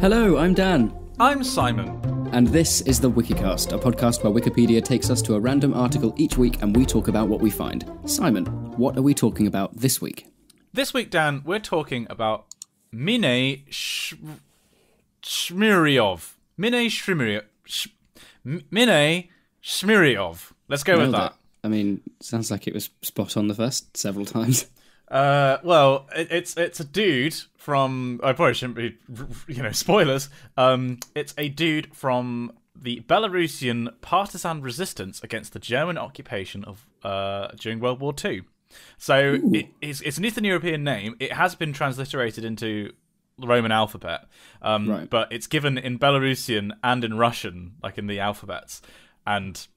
Hello, I'm Dan. I'm Simon. And this is the Wikicast, a podcast where Wikipedia takes us to a random article each week and we talk about what we find. Simon, what are we talking about this week? This week, Dan, we're talking about Minay Shmyryov. Minay Shmyryov. Let's go with that. I mean, sounds like it was spot on the first several times. Well, it's a dude from... I probably shouldn't be, spoilers. It's a dude from the Belarusian partisan resistance against the German occupation of during World War II. So it's an Eastern European name. It has been transliterated into the Roman alphabet, Right. but it's given in Belarusian and in Russian, like in the alphabets. And...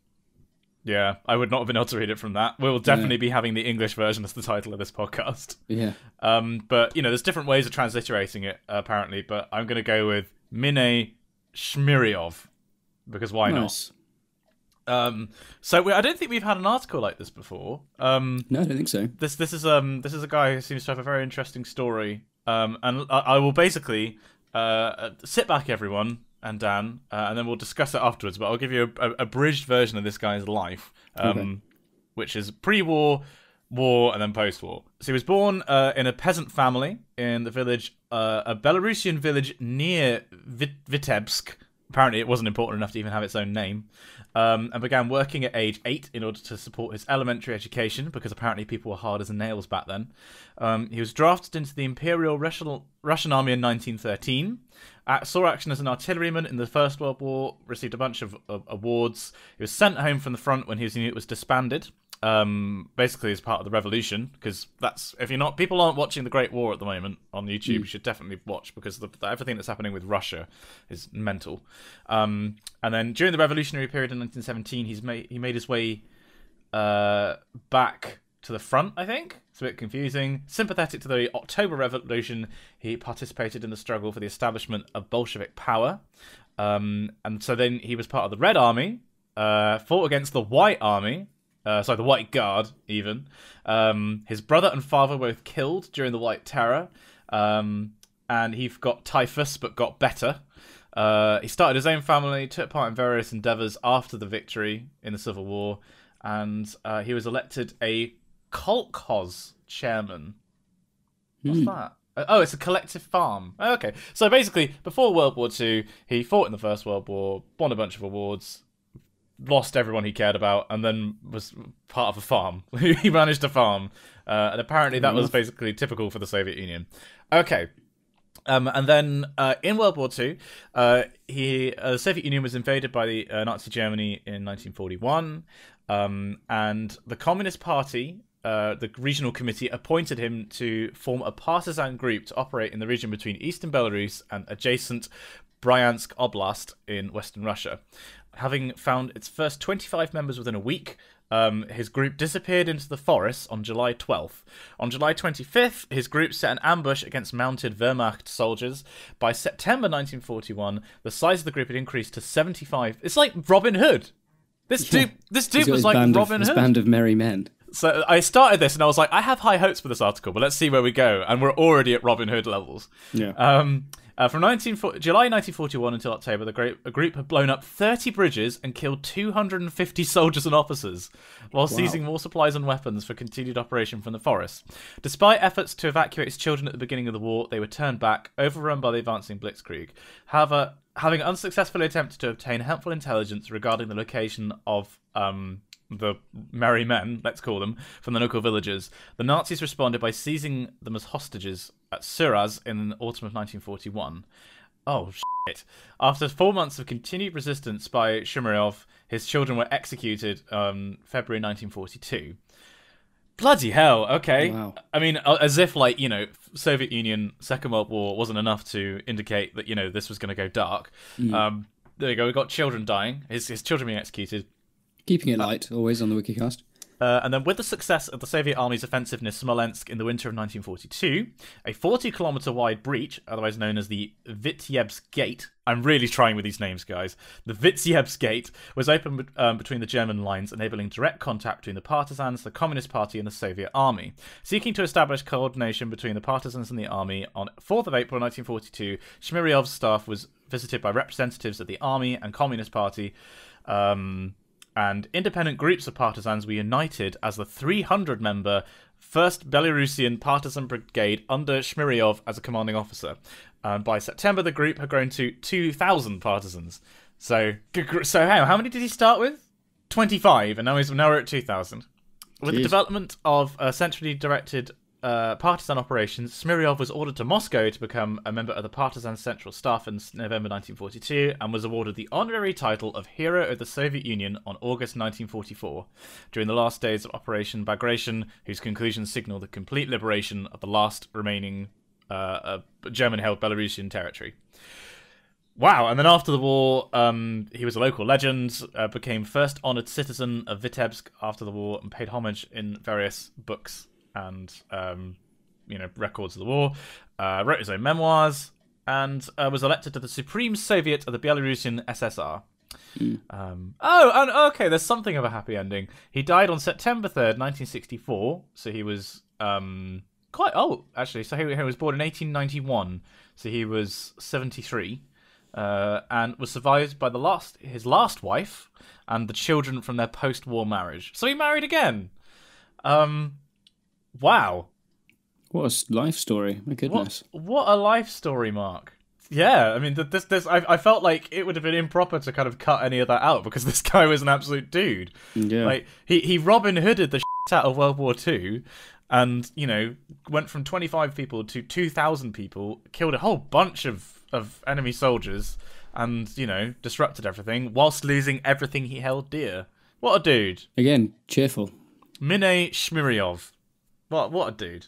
yeah, I would not have been able to read it from that. We'll definitely be having the English version as the title of this podcast. Yeah. But, there's different ways of transliterating it, apparently. But I'm going to go with Minay Shmyryov, because why Nice. not? So I don't think we've had an article like this before. No, I don't think so. This is a guy who seems to have a very interesting story. And I will basically sit back, everyone, and Dan, and then we'll discuss it afterwards. But I'll give you a abridged version of this guy's life, which is pre-war, war, and then post-war. So he was born in a peasant family in the village, a Belarusian village near Vitebsk. Apparently it wasn't important enough to even have its own name. And began working at age 8 in order to support his elementary education, because apparently people were hard as nails back then. He was drafted into the Imperial Russian Army in 1913. Saw action as an artilleryman in the First World War, received a bunch of awards. He was sent home from the front when his unit was disbanded, basically as part of the revolution, because people aren't watching the Great War at the moment on YouTube, you should definitely watch, because everything that's happening with Russia is mental. And then during the revolutionary period in 1917, he made his way back to the front, I think. It's a bit confusing. Sympathetic to the October Revolution, he participated in the struggle for the establishment of Bolshevik power. And so then he was part of the Red Army, fought against the White Army, the White Guard, even. His brother and father were both killed during the White Terror. And he got typhus, but got better. He started his own family, took part in various endeavours after the victory in the Civil War, and he was elected a kolkhoz chairman. What's that? Oh, it's a collective farm. Okay. So basically, before World War II, he fought in the First World War, won a bunch of awards, lost everyone he cared about, and then was part of a farm. He managed a farm. And apparently that was basically typical for the Soviet Union. Okay. And then in World War II, the Soviet Union was invaded by the Nazi Germany in 1941, and the Communist Party, the regional committee, appointed him to form a partisan group to operate in the region between eastern Belarus and adjacent Bryansk Oblast in western Russia. Having found its first 25 members within a week, his group disappeared into the forests on July 12th. On July 25th, his group set an ambush against mounted Wehrmacht soldiers. By September 1941, the size of the group had increased to 75. It's like Robin Hood. This dude was like Robin Hood. His band of merry men. So I started this and I was like, I have high hopes for this article, but let's see where we go. And we're already at Robin Hood levels. Yeah. From July 1941 until October, the group had blown up 30 bridges and killed 250 soldiers and officers, while seizing more supplies and weapons for continued operation from the forest. Despite efforts to evacuate his children at the beginning of the war, they were turned back, overrun by the advancing blitzkrieg. However, having unsuccessfully attempted to obtain helpful intelligence regarding the location of the merry men, let's call them, from the local villagers, the Nazis responded by seizing them as hostages at Suraz in the autumn of 1941. Oh, shit. After 4 months of continued resistance by Shmyryov, his children were executed February 1942. Bloody hell, okay. Wow. I mean, as if, Soviet Union, Second World War wasn't enough to indicate that, this was going to go dark. There you go, we got children dying, his children being executed. Keeping it light, always on the Wikicast. And then with the success of the Soviet Army's offensive near Smolensk in the winter of 1942, a 40-kilometer wide breach, otherwise known as the Vitebsk Gate, I'm really trying with these names, guys, the Vitebsk Gate was opened between the German lines, enabling direct contact between the partisans, the Communist Party, and the Soviet Army. Seeking to establish coordination between the partisans and the army, on 4th of April 1942, Shmyryov's staff was visited by representatives of the Army and Communist Party, and independent groups of partisans were united as the 300-member 1st Belarusian Partisan Brigade under Shmyryov as a commanding officer. By September, the group had grown to 2,000 partisans. So how many did he start with? 25, and now we're at 2,000. With the development of centrally directed partisan operations, Shmyryov was ordered to Moscow to become a member of the Partisan Central Staff in November 1942 and was awarded the honorary title of Hero of the Soviet Union on August 1944 during the last days of Operation Bagration, whose conclusion signaled the complete liberation of the last remaining German-held Belarusian territory. Wow, and then after the war, he was a local legend, became first honoured citizen of Vitebsk after the war, and paid homage in various books and records of the war, wrote his own memoirs, and was elected to the Supreme Soviet of the Belarusian SSR. Okay, there's something of a happy ending. He died on September 3rd, 1964, so he was quite old, actually. So he was born in 1891, so he was 73, and was survived by his last wife and the children from their post-war marriage. So he married again. Wow. What a life story. My goodness. What a life story, Mark. Yeah, I mean, I felt like it would have been improper to kind of cut any of that out because this guy was an absolute dude. Yeah. Like, he Robin Hooded the shit out of World War II and, went from 25 people to 2,000 people, killed a whole bunch of enemy soldiers and, disrupted everything whilst losing everything he held dear. What a dude. Again, cheerful. Minay Shmyryov. What a dude.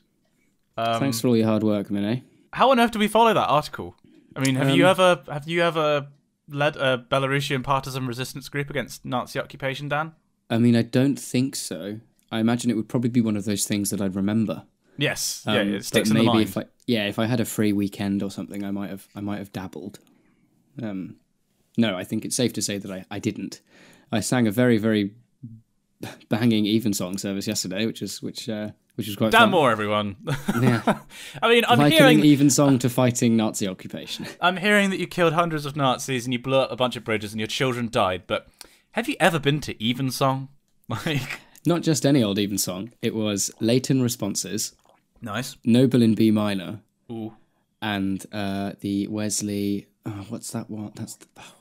Thanks for all your hard work, Minay. How on earth do we follow that article? I mean, have you ever led a Belarusian partisan resistance group against Nazi occupation, Dan? I mean, I don't think so. I imagine it would probably be one of those things that I'd remember. Yes, it sticks in the mind. If I had a free weekend or something, I might have dabbled. No, I think it's safe to say that I didn't. I sang a very, very banging evensong service yesterday, which was quite fun. Damn more, everyone. Yeah. I mean, I'm likening hearing evensong to fighting Nazi occupation. I'm hearing that you killed hundreds of Nazis and you blew up a bunch of bridges and your children died. But have you ever been to evensong? Not just any old evensong. It was Leighton responses. Nice. Noble in B minor. Ooh. And the Wesley. Oh, what's that one?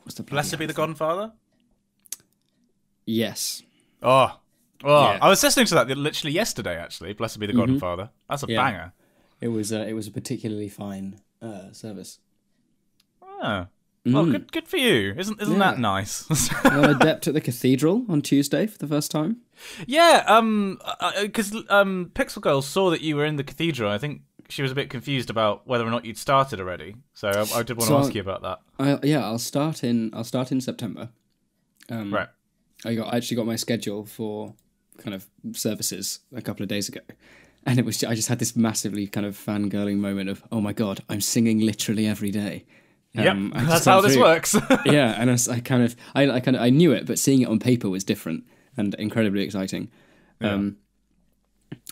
What's the? Blessed be the Godfather. Yes. Oh, yeah. I was listening to that literally yesterday, actually. Blessed be the God and Father. That's a banger. It was a particularly fine service. Ah. Well, good for you. Isn't that nice? Well, adept at the cathedral on Tuesday for the first time. Yeah, because Pixel Girl saw that you were in the cathedral. I think she was a bit confused about whether or not you'd started already. So I did want to ask you about that. I'll start in September. Right. I actually got my schedule for kind of services a couple of days ago, and I just had this massively kind of fangirling moment of, oh my god, I'm singing literally every day. That's how this works. Yeah, and I knew it, but seeing it on paper was different and incredibly exciting. Yeah.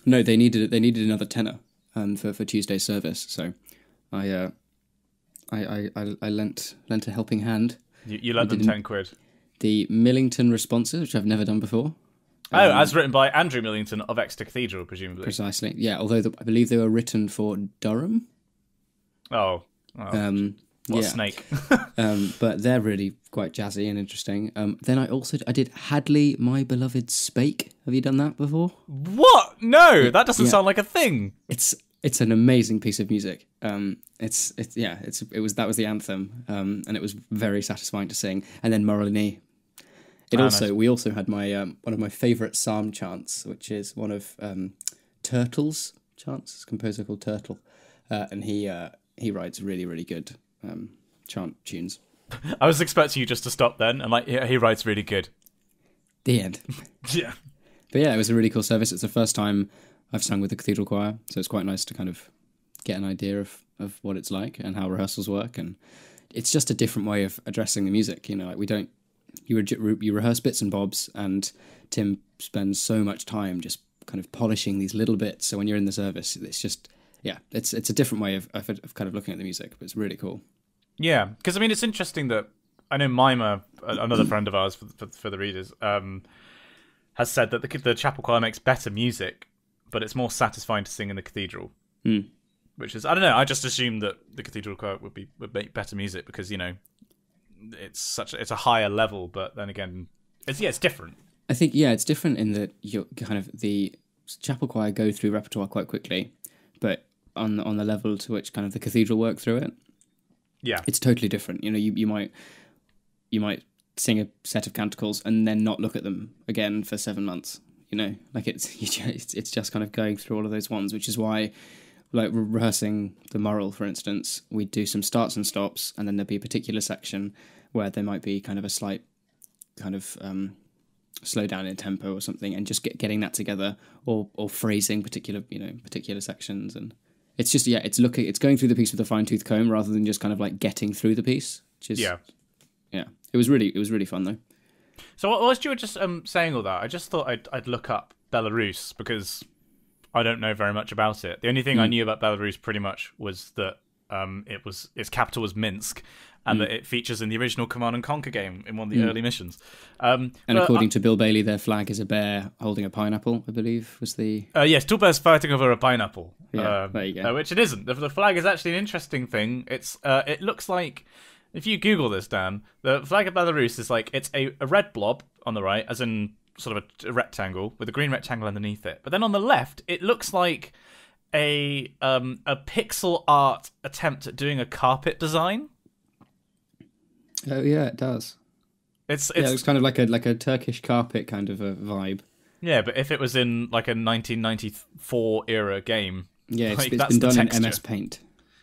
No, they needed another tenor for Tuesday's service, so I lent a helping hand. You lent them 10 quid. The Millington responses, which I've never done before. As written by Andrew Millington of Exeter Cathedral, presumably. Precisely, yeah. Although I believe they were written for Durham. Oh. What a snake. But they're really quite jazzy and interesting. Then I did Hadley, My Beloved Spake. Have you done that before? What? No, that doesn't sound like a thing. It's an amazing piece of music. That was the anthem, and it was very satisfying to sing. And then Moroni. We also had my one of my favourite psalm chants, which is one of Turtle's chants. It's a composer called Turtle, and he writes really, really good chant tunes. I was expecting you just to stop then, and he writes really good. The end. Yeah. But yeah, it was a really cool service. It's the first time I've sung with the cathedral choir, so it's quite nice to kind of get an idea of what it's like and how rehearsals work. And it's just a different way of addressing the music. You know, like you rehearse bits and bobs, and Tim spends so much time just kind of polishing these little bits. So when you're in the service, it's just, yeah, it's a different way of kind of looking at the music, but it's really cool. Yeah, because I mean, it's interesting that I know Mima, another friend of ours for the readers, has said that the chapel choir makes better music, but it's more satisfying to sing in the cathedral. Mm. Which is, I don't know, I just assumed that the cathedral choir would make better music because, you know, it's a higher level, but then again, it's different. I think, yeah, it's different in that you're kind of, the chapel choir go through repertoire quite quickly, but on the level to which kind of the cathedral work through it, yeah, it's totally different. You know, you might sing a set of canticles and then not look at them again for 7 months. You know, like it's just kind of going through all of those ones, which is why, like rehearsing the moral, for instance, we'd do some starts and stops, and then there'd be a particular section where there might be kind of a slight kind of slow down in tempo or something, and just getting that together, or phrasing particular sections. And it's just, yeah, it's going through the piece with a fine-tooth comb rather than just kind of like getting through the piece, which is, yeah, it was really fun though. So whilst you were just saying all that, I just thought I'd look up Belarus, because I don't know very much about it. The only thing I knew about Belarus pretty much was that its capital was Minsk, and that it features in the original Command and Conquer game in one of the early missions. And according to Bill Bailey, their flag is a bear holding a pineapple, I believe, was the... Yes, two bears fighting over a pineapple. Yeah, there you go. Which it isn't. The flag is actually an interesting thing. It looks like, if you Google this, Dan, the flag of Belarus is like, it's a red blob on the right, as in sort of a rectangle, with a green rectangle underneath it. But then on the left, it looks like a pixel art attempt at doing a carpet design. Oh yeah, it does. It's kind of like a Turkish carpet kind of a vibe. Yeah, but if it was in like a 1994 era game, yeah, like, it's been done in MS Paint.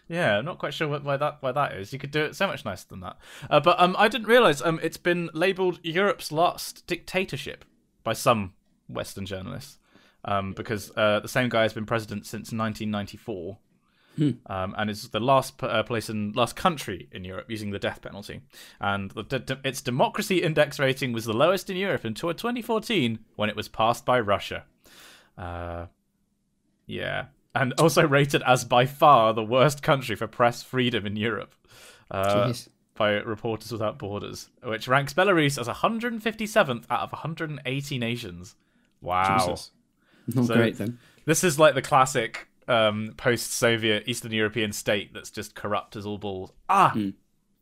Yeah, I'm not quite sure why that is. You could do it so much nicer than that. But I didn't realise it's been labelled Europe's last dictatorship by some Western journalists, because the same guy has been president since 1994. And is the last last country in Europe using the death penalty. And its democracy index rating was the lowest in Europe until 2014, when it was passed by Russia. Yeah. And also rated as by far the worst country for press freedom in Europe by Reporters Without Borders, which ranks Belarus as 157th out of 180 nations. Wow. Jesus. Not great, then. This is like the classic post-Soviet Eastern European state that's just corrupt as all balls.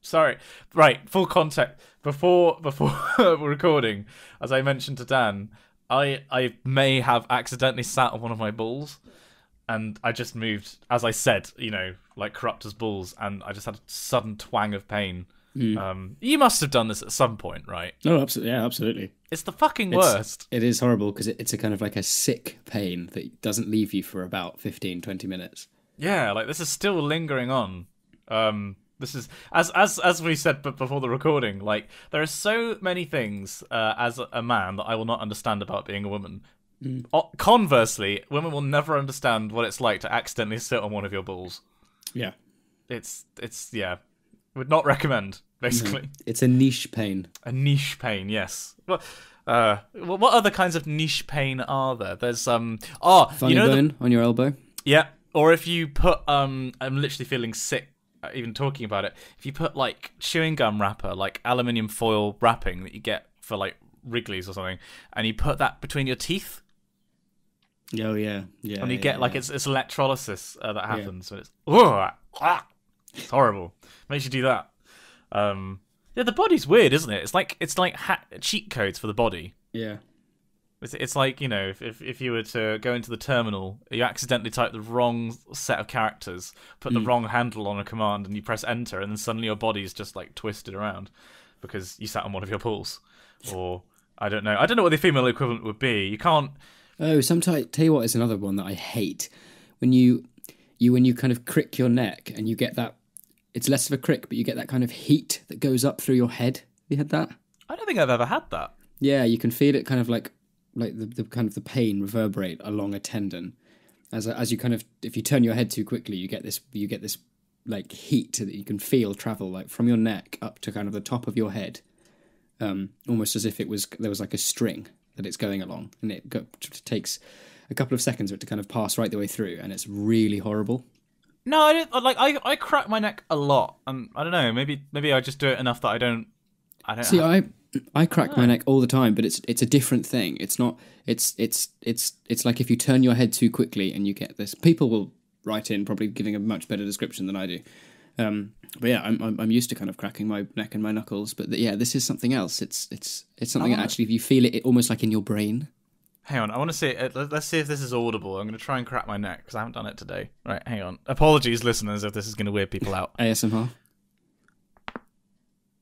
Sorry. Right, full context. Before recording, as I mentioned to Dan, I may have accidentally sat on one of my balls, and I just moved, as I said, you know, like corrupt as balls, and I just had a sudden twang of pain. You must have done this at some point, right? Oh, absolutely. Yeah, absolutely. It's the fucking worst. It is horrible because it's a kind of like a sick pain that doesn't leave you for about 15, 20 minutes. Yeah, like this is still lingering on. This is as we said before the recording. Like there are so many things as a man that I will not understand about being a woman. Conversely, women will never understand what it's like to accidentally sit on one of your balls. Yeah, it's yeah. Would not recommend. Basically, no, it's a niche pain. A niche pain, yes. Well, what other kinds of niche pain are there? There's funny bone on your elbow. Yeah, or if you put I'm literally feeling sick even talking about it. If you put like chewing gum wrapper, like aluminium foil wrapping that you get for like Wrigley's or something, and you put that between your teeth. Oh yeah. And you get like it's electrolysis that happens, and it's horrible. Makes you do that. Yeah, the body's weird, isn't it? It's like cheat codes for the body. Yeah. It's like, you know, if you were to go into the terminal, you accidentally type the wrong set of characters, put the wrong handle on a command, and you press enter, and then suddenly your body's just like twisted around because you sat on one of your balls. Or I don't know what the female equivalent would be. You can't. Oh, sometimes tell you what, it's another one that I hate. When you kind of crick your neck and you get that. It's less of a crick, but you get that kind of heat that goes up through your head. You had that? I don't think I've ever had that. Yeah, you can feel it kind of like like the kind of the pain reverberate along a tendon. As you kind of, if you turn your head too quickly, you get this like heat that you can feel travel like from your neck up to kind of the top of your head, almost as if there was like a string that it's going along, and it takes a couple of seconds for it to kind of pass right the way through, and it's really horrible. No, I don't like. I crack my neck a lot, and I don't know. Maybe I just do it enough that I don't. See, I crack my neck all the time, but it's a different thing. It's not. It's like if you turn your head too quickly and you get this. People will write in probably giving a much better description than I do. But yeah, I'm used to kind of cracking my neck and my knuckles. But yeah, this is something else. It's something that actually, if you feel it almost like in your brain. Hang on, I want to see it. Let's see if this is audible. I'm going to try and crack my neck because I haven't done it today. Right, hang on. Apologies, listeners, if this is going to weird people out. ASMR.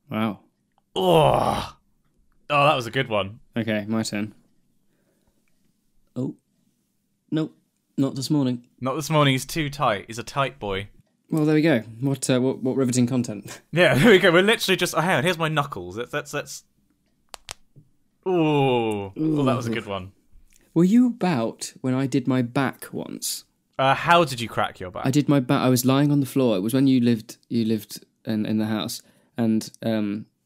Wow. Oh, that was a good one. Okay, my turn. Oh, nope, not this morning. Not this morning. He's too tight. He's a tight boy. Well, there we go. What riveting content. Yeah, there we go. We're literally just. Oh, hang on. Here's my knuckles. That's. Oh, that was a good one. Were you about when I did my back once? How did you crack your back? I did my back. I was lying on the floor. It was when you lived in the house, and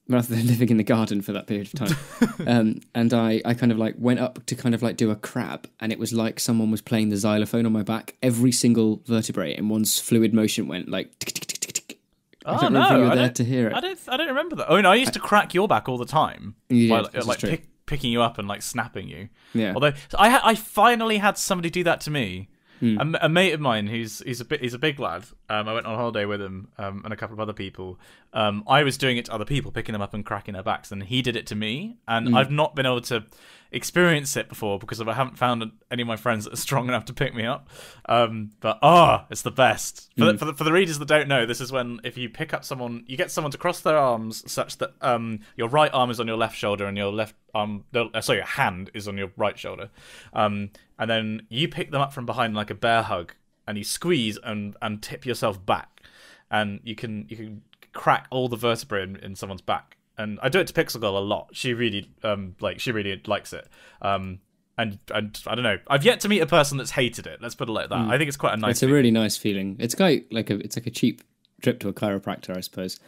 rather than living in the garden for that period of time. And I kind of like went up to kind of like do a crab, and it was like someone was playing the xylophone on my back. Every single vertebrae in one fluid motion went like tick, tick, tick, tick, tick. Oh, I don't know if you were there to hear it. I don't remember that. Oh no, I used to crack your back all the time. Yeah, like picking you up and like snapping you. Yeah. Although I finally had somebody do that to me. A mate of mine he's a big lad. I went on holiday with him and a couple of other people. I was doing it to other people, picking them up and cracking their backs, and he did it to me. And I've not been able to experience it before because I haven't found any of my friends that are strong enough to pick me up. But it's the best. For the readers that don't know, this is when if you pick up someone, you get someone to cross their arms such that your right arm is on your left shoulder and your left arm, your hand is on your right shoulder. And then you pick them up from behind like a bear hug, and you squeeze and tip yourself back, and you can crack all the vertebrae in someone's back. And I do it to Pixel Girl a lot. She really likes it. And I don't know. I've yet to meet a person that's hated it. Let's put it like that. I think it's quite a nice. It's a really nice feeling. It's like a cheap trip to a chiropractor, I suppose.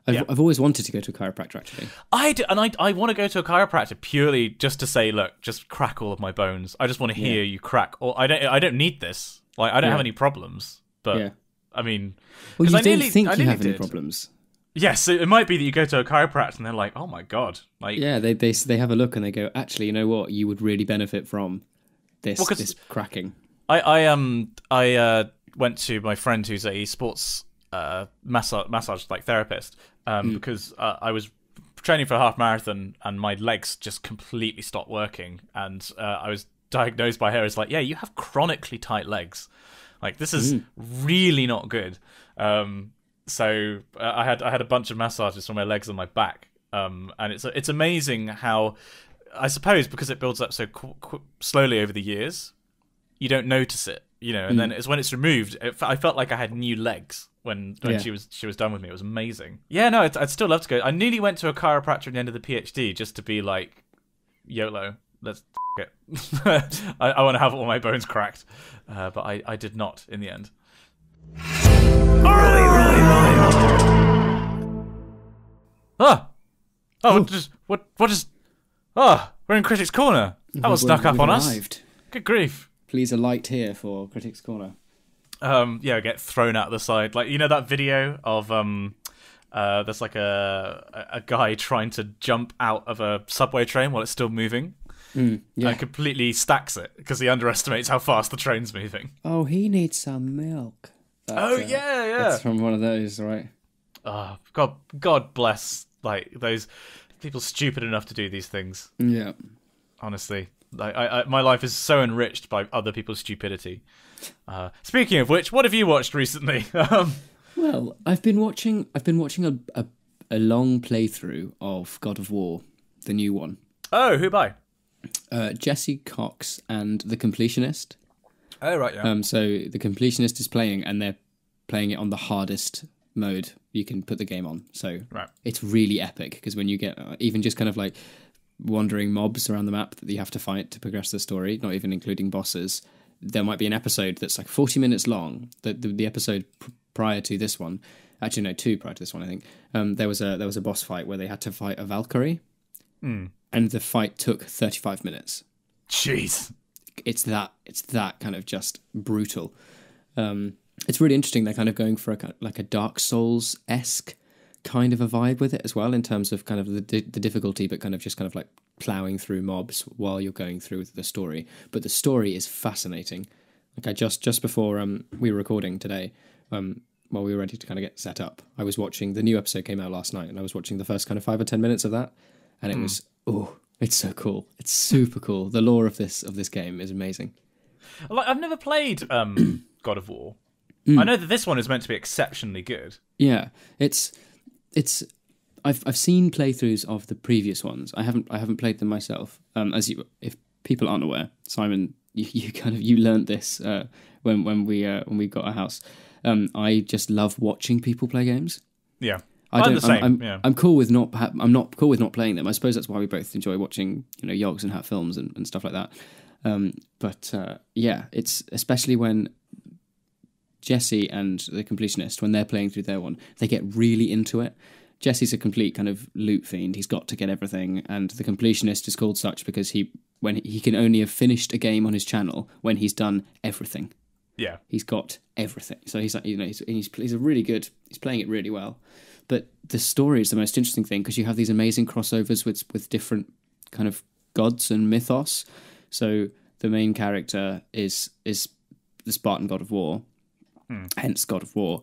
I've always wanted to go to a chiropractor, actually. I do, and I want to go to a chiropractor purely just to say, look, just crack all of my bones. I just want to hear you crack. Or I don't need this. Like I don't have any problems. But I mean, well, you don't think you have any problems. Yes, it might be that you go to a chiropractor and they're like, oh my god, like they have a look and they go, actually, you know what, you would really benefit from this cracking. I went to my friend who's a sports massage like therapist because I was training for a half marathon and my legs just completely stopped working, and I was diagnosed by her as like, yeah, you have chronically tight legs, like this is really not good. So I had a bunch of massages for my legs and my back, and it's amazing how, I suppose because it builds up so slowly over the years, you don't notice it, and then it's when it's removed. I felt like I had new legs when she was done with me. It was amazing. Yeah, no, I'd still love to go. I nearly went to a chiropractor at the end of the PhD just to be like, YOLO, let's it. I want to have all my bones cracked, but I did not in the end. We're in Critics Corner. That was snuck up on us. Good grief. Please a light here for Critics Corner. Get thrown out the side. Like, that video of there's like a guy trying to jump out of a subway train while it's still moving. And completely stacks it because he underestimates how fast the train's moving. Oh, he needs some milk. That's from one of those, right? Oh, God bless those people stupid enough to do these things. Yeah, honestly, my life is so enriched by other people's stupidity. Speaking of which, what have you watched recently? Well, I've been watching a long playthrough of God of War, the new one. Oh, who by? Jesse Cox and The Completionist. Oh, right, yeah. So The Completionist is playing, and they're playing it on the hardest mode you can put the game on. So It's really epic, because when you get, even just kind of like wandering mobs around the map that you have to fight to progress the story, not even including bosses. There might be an episode that's like 40 minutes long. The episode prior to this one, actually no, 2 prior to this one, I think. There was a boss fight where they had to fight a Valkyrie, and the fight took 35 minutes. Jeez, it's that kind of just brutal. It's really interesting. They're kind of going for a Dark Souls-esque kind of a vibe with it as well, in terms of kind of the difficulty, but kind of like ploughing through mobs while you're going through the story. But the story is fascinating. Like I just before we were recording today, while we were ready to kind of get set up, I was watching the new episode came out last night, and I was watching the first kind of 5 or 10 minutes of that, and it was it's so cool. It's super cool. The lore of this game is amazing. Like, I've never played God of War. I know that this one is meant to be exceptionally good. Yeah, it's I've seen playthroughs of the previous ones. I haven't played them myself. If people aren't aware, Simon, you learnt this when we got a house. I just love watching people play games. Yeah. I'm the same. Yeah. I'm cool with I'm not cool with not playing them. I suppose that's why we both enjoy watching, Yogs and Hat films and stuff like that. It's especially when Jesse and the completionist, when they're playing through their one, they get really into it. Jesse's a complete kind of loot fiend. He's got to get everything, and the completionist is called such because he can only have finished a game on his channel when he's done everything. Yeah, he's got everything. So he's like, he's a really good. He's playing it really well. But the story is the most interesting thing because you have these amazing crossovers with different kind of gods and mythos. So the main character is the Spartan god of war, hence God of War.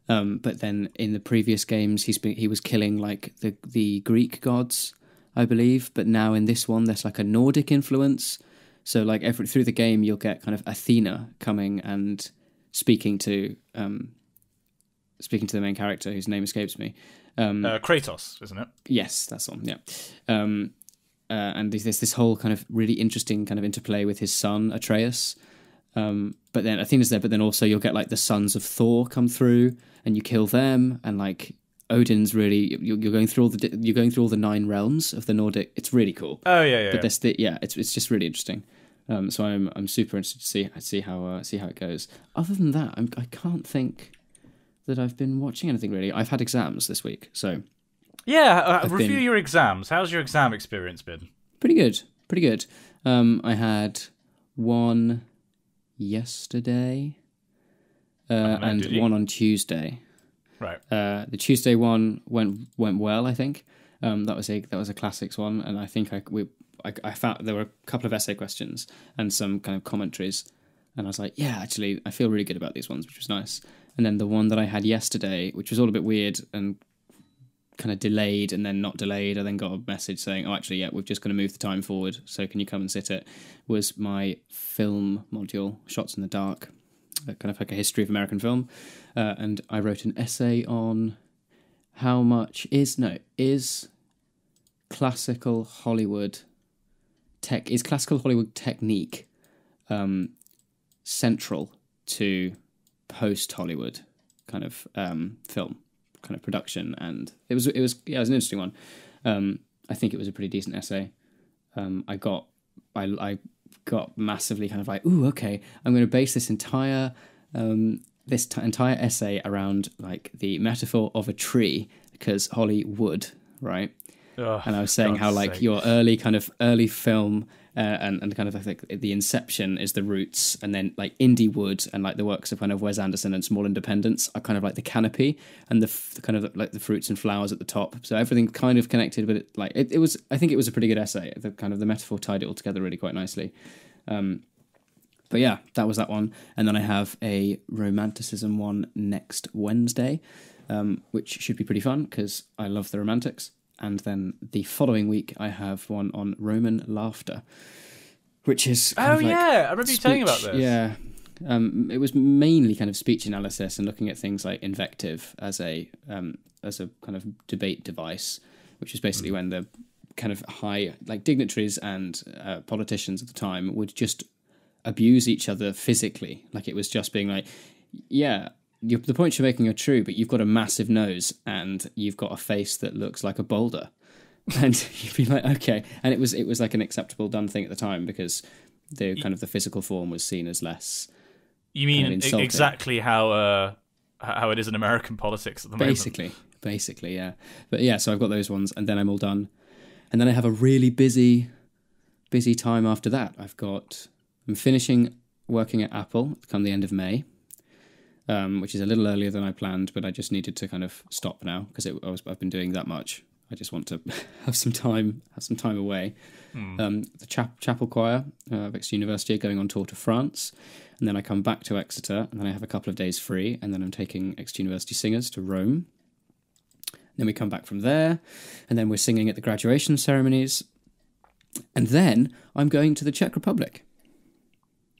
But then in the previous games, he was killing like the Greek gods, I believe. But now in this one, there's like a Nordic influence. So like through the game, you'll get kind of Athena coming and speaking to the main character whose name escapes me. Kratos, isn't it? Yes, that's on. Yeah. And there's this whole kind of really interesting kind of interplay with his son Atreus. But then Athena's there, but then also you'll get like the sons of Thor come through, and you kill them, and like Odin's really you're going through all the 9 realms of the Nordic. It's really cool. Oh yeah. But it's just really interesting. So I'm super interested to see how it goes. Other than that, I can't think that I've been watching anything really. I've had exams this week, so yeah. Review your exams. How's your exam experience been? Pretty good. I had one yesterday and one on Tuesday. Right. The Tuesday one went well, I think. That was a classics one, and I think I found there were a couple of essay questions and some kind of commentaries, and I was like, yeah, actually, I feel really good about these ones, which was nice. And then the one that I had yesterday, which was all a bit weird and kind of delayed and then not delayed, I then got a message saying, oh, actually, yeah, we're just going to move the time forward, so can you come and sit it, was my film module, Shots in the Dark, kind of like a history of American film. And I wrote an essay on how much is classical Hollywood technique central to post-Hollywood kind of film kind of production, and it was an interesting one. I think it was a pretty decent essay. I got massively kind of like, ooh, okay, I'm going to base this entire entire essay around like the metaphor of a tree, because Hollywood, right? Oh, and I was saying how like your early film and kind of like the inception is the roots, and then like indie wood and like the works of kind of Wes Anderson and small independents are kind of like the canopy, and the kind of like the fruits and flowers at the top. So everything kind of connected, but it was, I think it was a pretty good essay. The kind of the metaphor tied it all together really quite nicely. But yeah, that was that one. And then I have a romanticism one next Wednesday, which should be pretty fun because I love the romantics. And then the following week, I have one on Roman laughter, which is I remember you telling about this. Yeah, it was mainly kind of speech analysis and looking at things like invective as a kind of debate device, which is basically when the kind of high like dignitaries and politicians at the time would just abuse each other physically. Like it was just being like, yeah, the points you're making are true, but you've got a massive nose and you've got a face that looks like a boulder. And you'd be like, okay. And it was like an acceptable done thing at the time because the kind of the physical form was seen as less. You mean kind of exactly how it is in American politics at the moment? Basically, yeah. But yeah, so I've got those ones, and then I'm all done, and then I have a really busy time after that. I'm finishing working at Apple come the end of May, which is a little earlier than I planned, but I just needed to kind of stop now because I've been doing that much. I just want to have some time away. The chapel choir of Exeter University are going on tour to France, and then I come back to Exeter, and then I have a couple of days free, and then I'm taking Exeter University singers to Rome. Then we come back from there, and then we're singing at the graduation ceremonies, and then I'm going to the Czech Republic.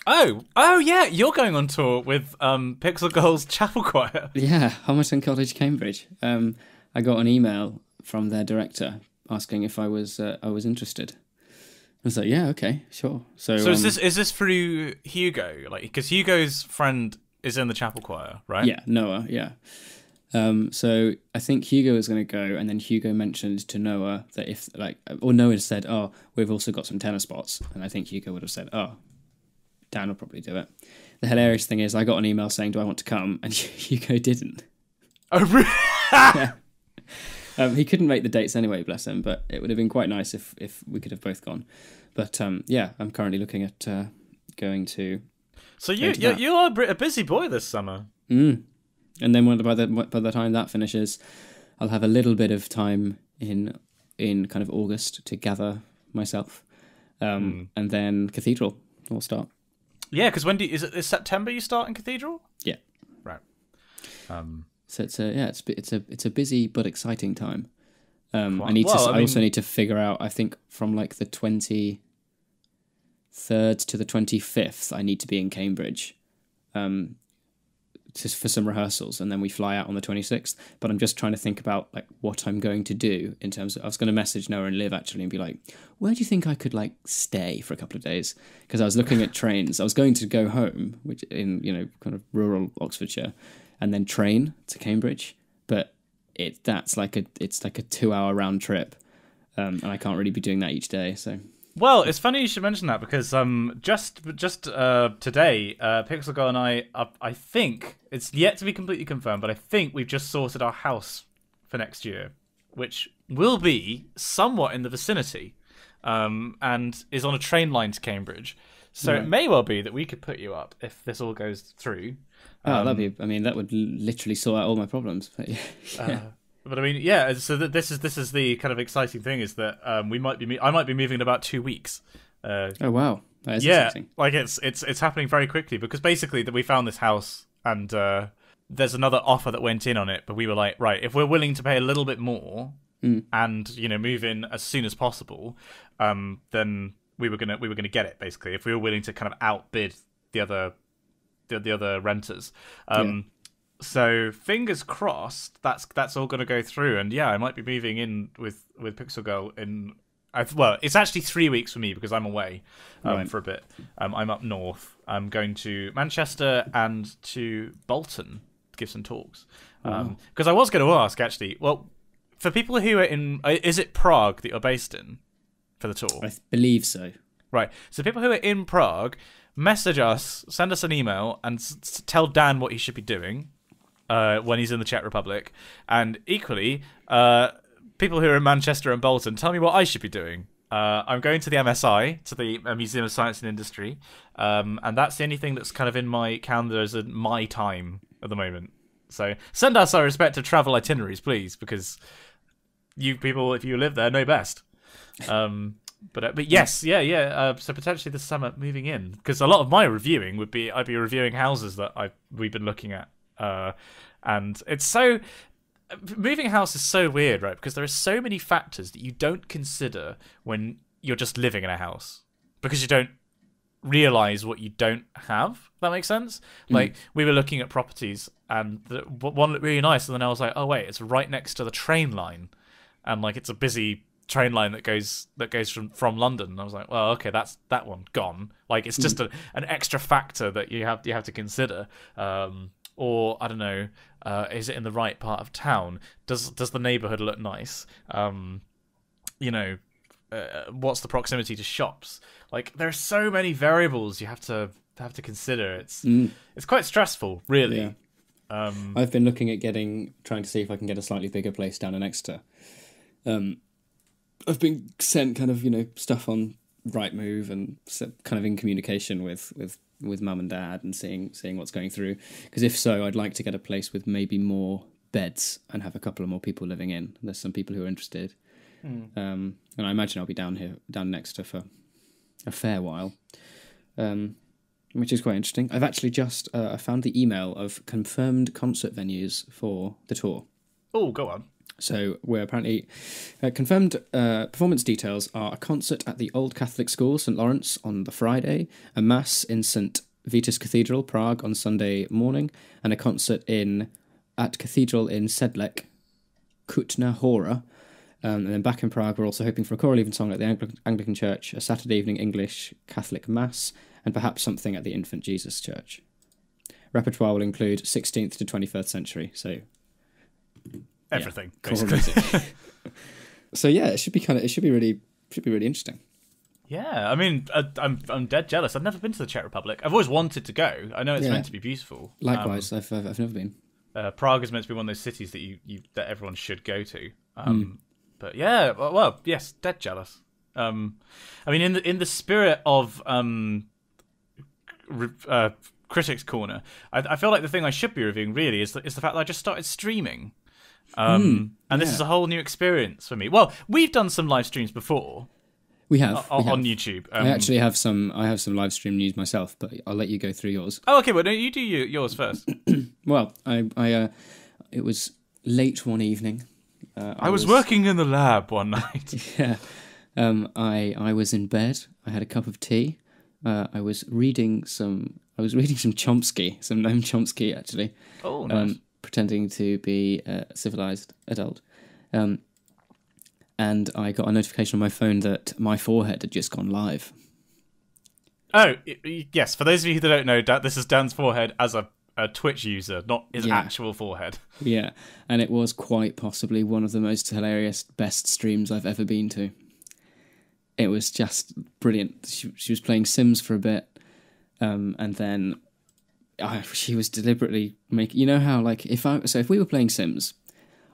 Oh yeah, you're going on tour with Pixel Girls Chapel Choir. Yeah, Homerton College, Cambridge. I got an email from their director asking if I was interested. I was like, yeah, okay, sure. So is this through Hugo? Like, because Hugo's friend is in the chapel choir, right? Yeah, Noah. Yeah. So I think Hugo was going to go, and then Hugo mentioned to Noah that Noah said, "Oh, we've also got some tenor spots," and I think Hugo would have said, "Oh, Dan will probably do it." The hilarious thing is, I got an email saying, "Do I want to come?" and Hugo didn't. Oh, really? Yeah. He couldn't make the dates anyway, bless him, but it would have been quite nice if we could have both gone. But yeah, I'm currently looking at going to. So you are a busy boy this summer. And then by the time that finishes, I'll have a little bit of time in kind of August to gather myself, and then Cathedral will start. Yeah, because is September you start in Cathedral? Yeah, right. So it's a busy but exciting time. I also need to figure out. I think from like the 23rd to the 25th, I need to be in Cambridge, for some rehearsals, and then we fly out on the 26th. But I'm just trying to think about like what I'm going to do in terms of. I was going to message Noah and Liv actually and be like, "Where do you think I could like stay for a couple of days?" Because I was looking at trains. I was going to go home, which in kind of rural Oxfordshire, and then train to Cambridge, but it's like a 2-hour round trip, and I can't really be doing that each day. So well, it's funny you should mention that because just today, Pixel Girl and I think it's yet to be completely confirmed, but I think we've just sorted our house for next year, which will be somewhat in the vicinity, and is on a train line to Cambridge. So It may well be that we could put you up if this all goes through. That would literally sort out all my problems. But yeah. But I mean, yeah. So this is the kind of exciting thing is that I might be moving in about 2 weeks. Oh wow, that is exciting. Like it's happening very quickly because basically that we found this house and there's another offer that went in on it, but we were like, right, if we're willing to pay a little bit more and move in as soon as possible, then we were gonna get it basically if we were willing to kind of outbid the other renters. So fingers crossed that's all going to go through, and yeah, I might be moving in with Pixel Girl it's actually 3 weeks for me because I'm away for a bit. I'm up north. I'm going to Manchester and to Bolton to give some talks. Because I was going to ask actually, well, for people who are in, is it Prague that you're based in for the tour? I believe so. Right. So people who are in Prague, message us, send us an email, and tell Dan what he should be doing when he's in the Czech Republic. And equally, people who are in Manchester and Bolton, tell me what I should be doing. I'm going to the MSI, to the Museum of Science and Industry, and that's the only thing that's kind of in my calendar as my time at the moment. So send us our respective travel itineraries, please, because you people, if you live there, know best. But yes, yeah. So potentially this summer moving in, because a lot of my reviewing would be I'd be reviewing houses that we've been looking at, and it's so moving house is so weird, right? Because there are so many factors that you don't consider when you're just living in a house, because you don't realize what you don't have. If that makes sense. Like we were looking at properties, and one looked really nice, and then I was like, oh wait, it's right next to the train line, and like it's a busy train line that goes from London. And I was like, well, okay, that's that one gone. Like it's just an extra factor that you have to consider. Or I don't know, is it in the right part of town? Does the neighborhood look nice? what's the proximity to shops? Like, there are so many variables you have to consider. It's quite stressful, really. Yeah. I've been looking at trying to see if I can get a slightly bigger place down in Exeter. I've been sent kind of, stuff on Rightmove and kind of in communication with mum and dad and seeing what's going through. Because if so, I'd like to get a place with maybe more beds and have a couple of more people living in. There's some people who are interested. And I imagine I'll be down in Exeter for a fair while. Which is quite interesting. I've actually just I found the email of confirmed concert venues for the tour. Oh, go on. So we're apparently confirmed performance details are a concert at the Old Catholic School, St. Lawrence, on the Friday, a mass in St. Vitus Cathedral, Prague, on Sunday morning, and a concert at Cathedral in Sedlec, Kutna Hora. And then back in Prague, we're also hoping for a choral evensong at the Anglican Church, a Saturday evening English Catholic Mass, and perhaps something at the Infant Jesus Church. Repertoire will include 16th to 21st century, so everything, basically. So yeah, it should be really interesting. Yeah, I mean, I'm dead jealous. I've never been to the Czech Republic. I've always wanted to go. I know it's meant to be beautiful. Likewise, I've never been. Prague is meant to be one of those cities that everyone should go to. But yeah, well, yes, dead jealous. I mean, in the spirit of Critics Corner, I feel like the thing I should be reviewing really is the fact that I just started streaming. This is a whole new experience for me. Well, we've done some live streams before. We have on YouTube. I actually have some. I have some live stream news myself, but I'll let you go through yours. Oh, okay. Well, no, you do yours first. Well, it was late one evening. I was working in the lab one night. Yeah. I was in bed. I had a cup of tea. I was reading some Chomsky, some Noam Chomsky actually. Oh, nice. Pretending to be a civilized adult. And I got a notification on my phone that my forehead had just gone live. Oh, yes. For those of you that don't know, this is Dan's forehead as a Twitch user, not his actual forehead. Yeah, and it was quite possibly one of the most hilarious, best streams I've ever been to. It was just brilliant. She was playing Sims for a bit, and then she was deliberately making... You know how, like, if we were playing Sims,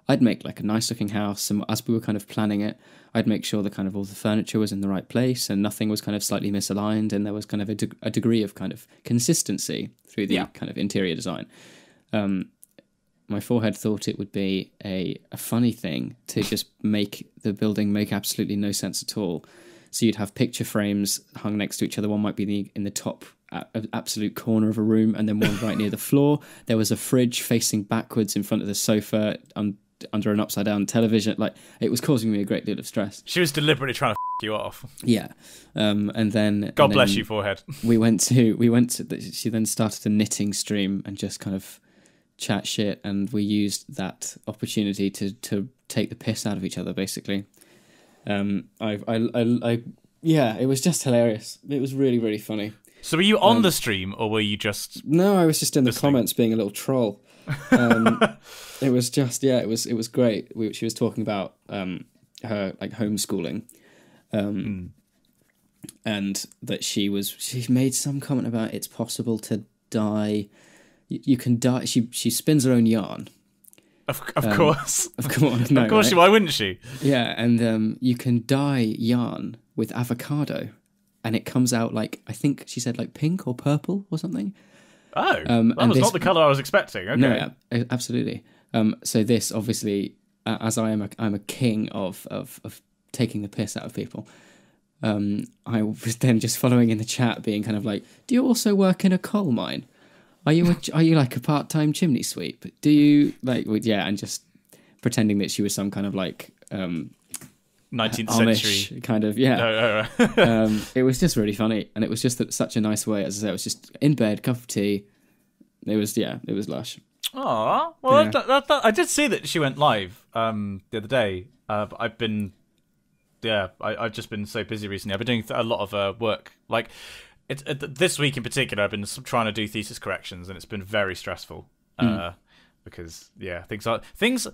I'd make, like, a nice-looking house, and as we were kind of planning it, I'd make sure that kind of all the furniture was in the right place, and nothing was kind of slightly misaligned, and there was kind of a degree of kind of consistency through the kind of interior design. My forehead thought it would be a funny thing to just make the building make absolutely no sense at all. So you'd have picture frames hung next to each other. One might be in the top absolute corner of a room, and then one right near the floor. There was a fridge facing backwards in front of the sofa under an upside-down television. Like, it was causing me a great deal of stress. She was deliberately trying to you off. Yeah. And then... God bless you, forehead. We went to... She then started a knitting stream and just kind of chat shit, and we used that opportunity to take the piss out of each other, basically. Yeah, it was just hilarious. It was really, really funny. So were you on the stream, or were you just... No, I was just in the comments being a little troll. It was just, it was great. She was talking about her, like, homeschooling. And that she made some comment about it's possible to dye... You can dye... She spins her own yarn. Of course. Of course, no, of course, right? Why wouldn't she? Yeah, and you can dye yarn with avocado, and it comes out like, I think she said like pink or purple or something. Oh, that was not the colour I was expecting. Okay. No, absolutely. So this, obviously, as I'm a king of taking the piss out of people. I was then just following in the chat, being kind of like, "Do you also work in a coal mine? Are you like a part-time chimney sweep? Do you like and just pretending that she was some kind of like 19th Amish century kind of It was just really funny, and it was just such a nice way. As I said, it was just in bed, cup of tea. It was lush. Aw, well, yeah. I did see that she went live the other day. But I've been I've just been so busy recently. I've been doing a lot of work, like. This week in particular, I've been trying to do thesis corrections, and it's been very stressful because things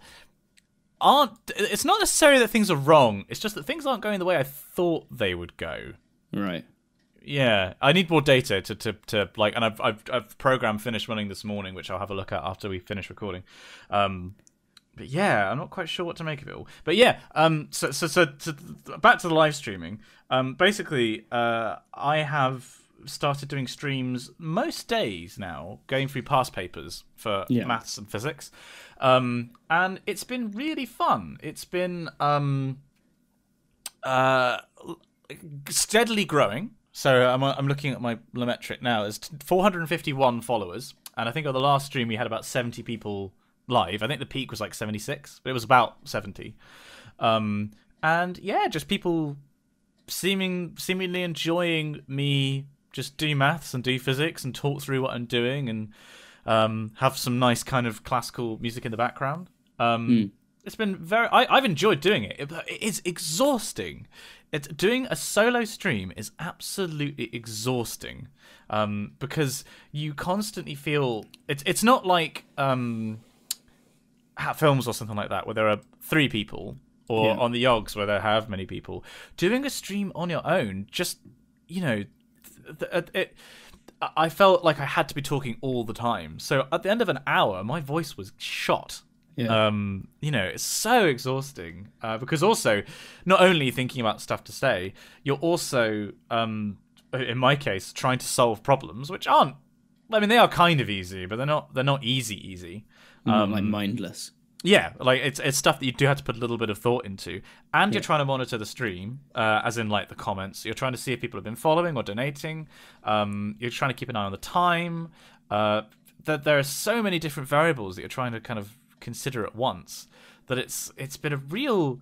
aren't. It's not necessarily that things are wrong. It's just that things aren't going the way I thought they would go. Right. Yeah, I need more data to like, and I've program finished running this morning, which I'll have a look at after we finish recording. But yeah, I'm not quite sure what to make of it all. But yeah, so back to the live streaming. Basically, I have started doing streams most days now, going through past papers for maths and physics, and it's been really fun. It's been steadily growing. So I'm looking at my metric now. There's 451 followers, and I think on the last stream we had about 70 people live. I think the peak was like 76, but it was about 70. And yeah, just people seemingly enjoying me just do maths and do physics and talk through what I'm doing and have some nice kind of classical music in the background. It's been I've enjoyed doing it. It is exhausting. Doing a solo stream is absolutely exhausting because you constantly feel it's not like films or something like that where there are 3 people or on the Yogs where there have many people. Doing a stream on your own, just I felt like I had to be talking all the time. So at the end of an hour, my voice was shot. Yeah. It's so exhausting because also not only thinking about stuff to say, you're also, in my case, trying to solve problems which aren't. I mean, they are kind of easy, but they're not easy. Like mindless. Yeah, like it's stuff that you do have to put a little bit of thought into, and you're trying to monitor the stream, as in like the comments. You're trying to see if people have been following or donating. You're trying to keep an eye on the time. There are so many different variables that you're trying to kind of consider at once that it's been a real.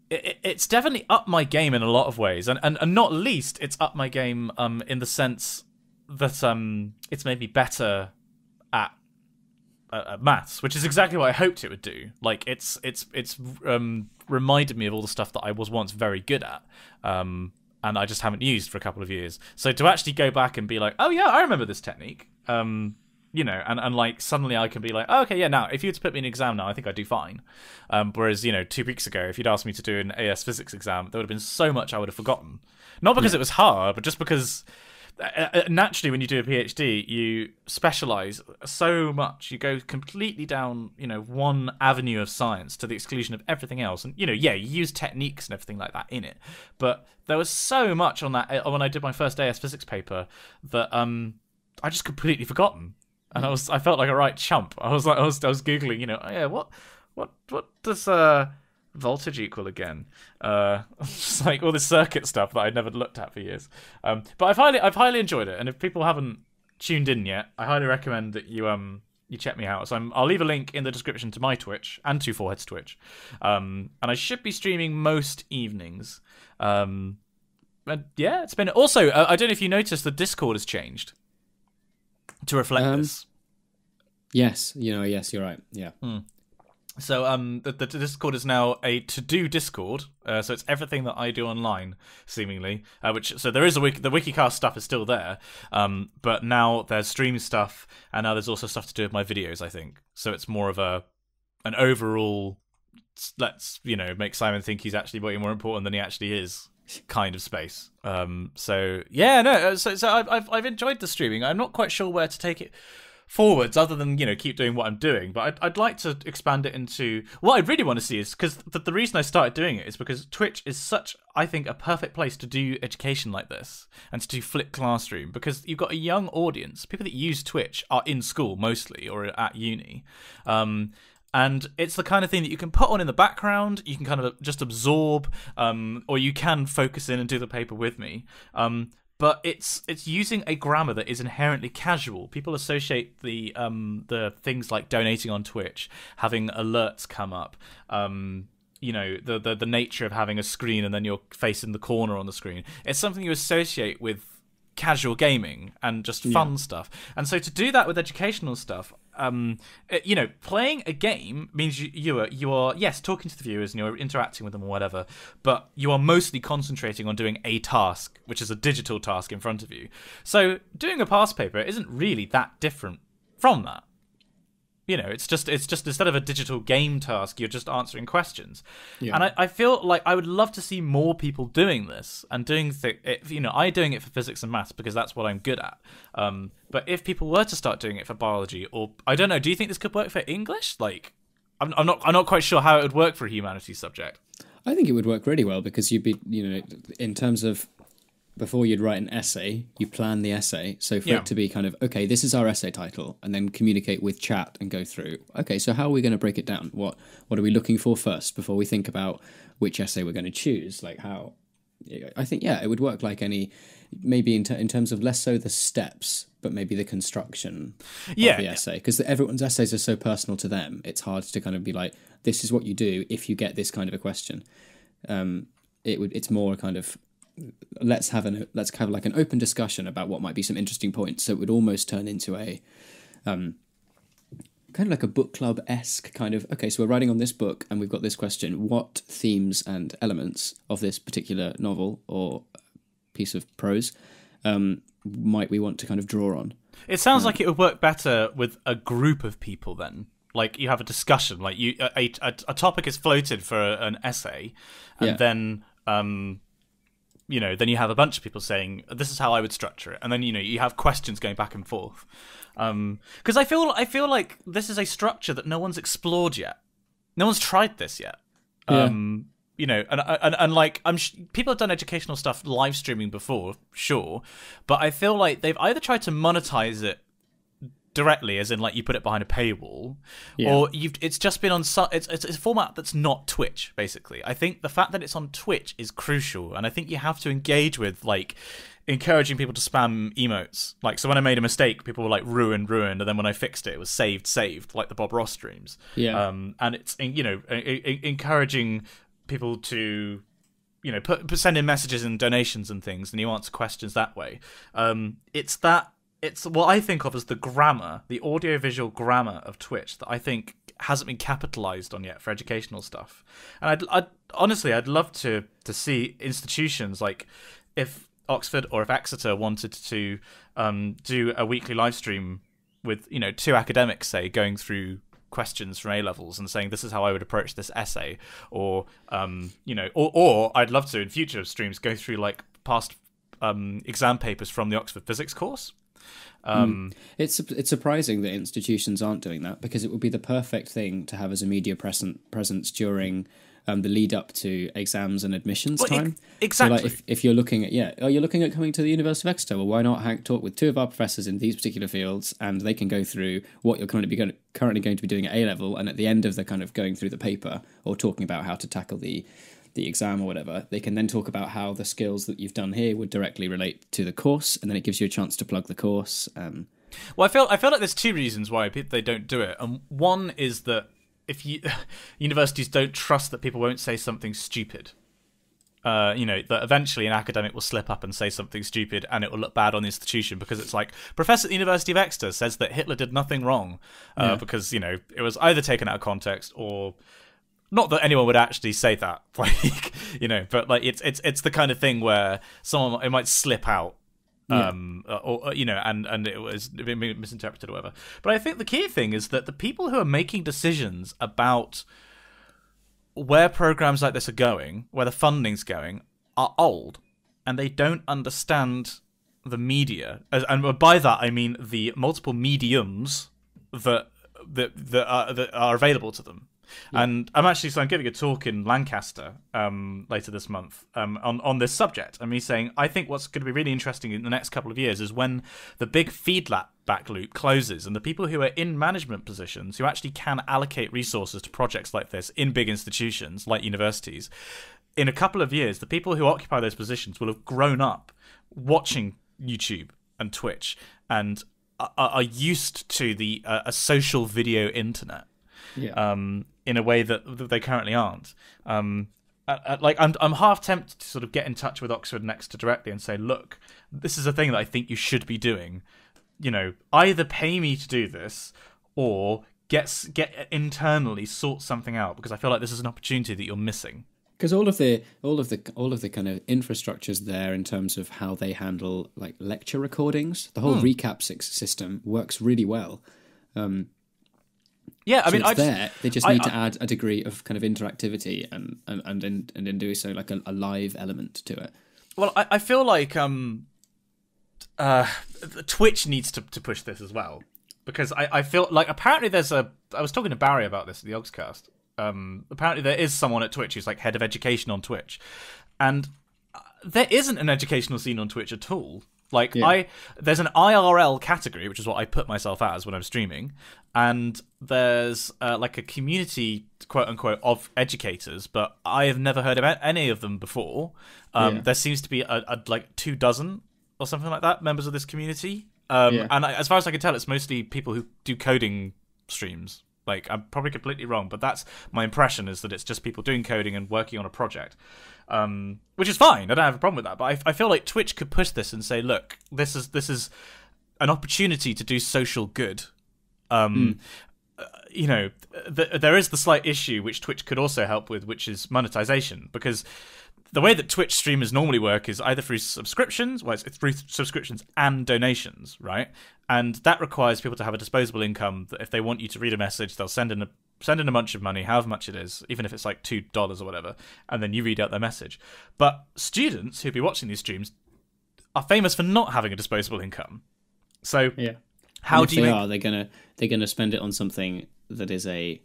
It's definitely upped my game in a lot of ways, and not least it's upped my game in the sense that it's made me better at maths, which is exactly what I hoped it would do. Like it's reminded me of all the stuff that I was once very good at, and I just haven't used for a couple of years. So to actually go back and be like, oh yeah, I remember this technique, and like suddenly I can be like, oh, okay, yeah, now if you were to put me in an exam now, I think I'd do fine. Whereas 2 weeks ago, if you'd asked me to do an AS physics exam, there would have been so much I would have forgotten. Not because it was hard, but just because. Naturally, when you do a PhD, you specialize so much. You go completely down, one avenue of science to the exclusion of everything else. And, you use techniques and everything like that in it. But there was so much on that when I did my first AS physics paper that I just completely forgotten. And I felt like a right chump. I was Googling, oh, yeah, what does voltage equal again? Just like all this circuit stuff that I'd never looked at for years. But I've highly enjoyed it, and if people haven't tuned in yet, I highly recommend that you check me out. So I'll leave a link in the description to my Twitch and to Forehead's Twitch, and I should be streaming most evenings. And yeah, it's been also. I don't know if you noticed the Discord has changed to reflect this. Yes, yes, you're right. Yeah. So the Discord is now a to-do Discord. So it's everything that I do online, seemingly. So there is the Wikicast stuff is still there, but now there's stream stuff, and now there's also stuff to do with my videos, I think. So it's more of an overall, let's make Simon think he's actually way more important than he actually is kind of space. So yeah, no. So I've enjoyed the streaming. I'm not quite sure where to take it forwards other than keep doing what I'm doing, but I'd like to expand it into what I really want to see is because the reason I started doing it is because Twitch is such, I think, a perfect place to do education like this and to do flipped classroom, because you've got a young audience. People that use Twitch are in school mostly or at uni, and it's the kind of thing that you can put on in the background. You can kind of just absorb, or you can focus in and do the paper with me. But it's using a grammar that is inherently casual. People associate the things like donating on Twitch, having alerts come up, the nature of having a screen and then your face in the corner on the screen. It's something you associate with casual gaming and just fun stuff. And so to do that with educational stuff, playing a game means you are yes, talking to the viewers and you're interacting with them or whatever, but you are mostly concentrating on doing a task, which is a digital task in front of you. So doing a past paper isn't really that different from that. You know, it's just instead of a digital game task, you're just answering questions. Yeah. And I feel like I would love to see more people doing this and doing I doing it for physics and maths because that's what I'm good at. But if people were to start doing it for biology, or I don't know, do you think this could work for English? Like, I'm not quite sure how it would work for a humanities subject. I think it would work really well because you'd be, you know, in terms of before you'd write an essay, you plan the essay. So for it to be kind of, okay, this is our essay title, and then communicate with chat and go through, okay, so how are we going to break it down? What are we looking for first before we think about which essay we're going to choose? Like how, I think, it would work like any, maybe in terms of less so the steps, but maybe the construction of the essay. Because everyone's essays are so personal to them. It's hard to kind of be like, this is what you do if you get this kind of a question. It's more kind of, let's have like an open discussion about what might be some interesting points. So it would almost turn into a kind of like a book club-esque kind of, okay, so we're writing on this book and we've got this question: what themes and elements of this particular novel or piece of prose might we want to kind of draw on? It sounds like it would work better with a group of people then. Like you have a discussion, like a topic is floated for an essay, and then then you have a bunch of people saying, this is how I would structure it. And then, you have questions going back and forth. Because I feel like this is a structure that no one's explored yet. No one's tried this yet. And like people have done educational stuff live streaming before, sure. But I feel like they've either tried to monetize it directly, as in like you put it behind a paywall, or it's just been on it's a format that's not Twitch. Basically, I think the fact that it's on Twitch is crucial, and I think you have to engage with like encouraging people to spam emotes. Like, so when I made a mistake, people were like ruined, and then when I fixed it, it was saved, like the Bob Ross streams. And it's encouraging people to send in messages and donations and things, and you answer questions that way. It's what I think of as the grammar, the audiovisual grammar of Twitch that I think hasn't been capitalized on yet for educational stuff. And I'd honestly, I'd love to see institutions like if Oxford or if Exeter wanted to do a weekly live stream with, two academics, say, going through questions from A-levels and saying, this is how I would approach this essay. Or I'd love to in future streams go through like past exam papers from the Oxford physics course. It's surprising that institutions aren't doing that, because it would be the perfect thing to have as a media presence during the lead up to exams and admissions time. Exactly. So like if you're looking at you're looking at coming to the University of Exeter, well, why not talk with two of our professors in these particular fields, and they can go through what you're currently going to be doing at A-level, and at the end of the kind of going through the paper or talking about how to tackle the exam or whatever, they can then talk about how the skills that you've done here would directly relate to the course, and then it gives you a chance to plug the course. Well, I feel like there's two reasons why they don't do it, and one is that if universities don't trust that people won't say something stupid. That eventually an academic will slip up and say something stupid, and it will look bad on the institution, because it's like, Professor at the University of Exeter says that Hitler did nothing wrong, because it was either taken out of context or. Not that anyone would actually say that, but like it's the kind of thing where it might slip out, and it was being misinterpreted or whatever. But I think the key thing is that the people who are making decisions about where programs like this are going, where the funding's going, are old, and they don't understand the media. And by that I mean the multiple mediums that are available to them. Yeah. And I'm giving a talk in Lancaster later this month on this subject. And me saying, I think what's going to be really interesting in the next couple of years is when the big feedback loop closes, and the people who are in management positions who actually can allocate resources to projects like this in big institutions like universities, in a couple of years, the people who occupy those positions will have grown up watching YouTube and Twitch and are used to a social video internet. In a way that they currently aren't. I'm half tempted to sort of get in touch with Oxford and Exeter directly and say, look, this is a thing that I think you should be doing. Either pay me to do this, or get internally sort something out, because I feel like this is an opportunity that you're missing. Because all of the kind of infrastructures there in terms of how they handle like lecture recordings, the whole recap system works really well. Yeah, I mean, it's there. They just need to add a degree of kind of interactivity and in doing so, like a live element to it. Well, I feel like Twitch needs to push this as well, because I feel like apparently I was talking to Barry about this at the Ogscast. Apparently there is someone at Twitch who's like head of education on Twitch, and there isn't an educational scene on Twitch at all. Like there's an IRL category, which is what I put myself as when I'm streaming, and there's like a community, quote unquote, of educators, but I have never heard about any of them before. There seems to be a like 24 or something like that members of this community, and as far as I can tell, it's mostly people who do coding streams. Like, I'm probably completely wrong, but that's my impression, is that it's just people doing coding and working on a project. Which is fine. I don't have a problem with that. But I feel like Twitch could push this and say, look, this is an opportunity to do social good. You know, there is the slight issue which Twitch could also help with, which is monetization. Because the way that Twitch streamers normally work is either through subscriptions, well, it's through subscriptions and donations, right? And that requires people to have a disposable income. That if they want you to read a message, they'll send in a bunch of money, however much it is, even if it's like $2 or whatever, and then you read out their message. But students who'd be watching these streams are famous for not having a disposable income. So how do you? They're gonna spend it on something that is a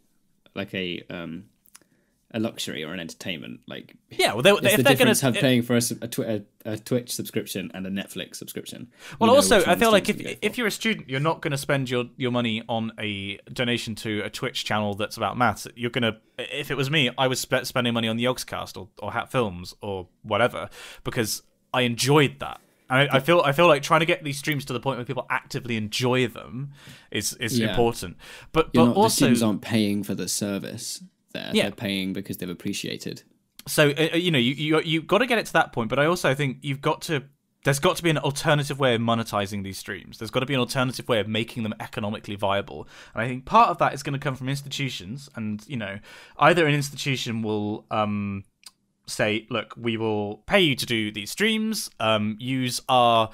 luxury or an entertainment. Like, yeah, well, if they're going to paying for a Twitch subscription and a Netflix subscription. Well, also, I feel like if you're a student, you're not going to spend your money on a donation to a Twitch channel that's about maths. You're going to, if it was me, I was spending money on the Ogscast or Hat Films or whatever, because I enjoyed that. I feel like trying to get these streams to the point where people actively enjoy them is important. But also, the students aren't paying for the service. They're paying because they've appreciated. So you got to get it to that point, but I also think there's got to be an alternative way of monetizing these streams. There's got to be an alternative way of making them economically viable, and I think part of that is going to come from institutions. And either an institution will say, look, we will pay you to do these streams, use our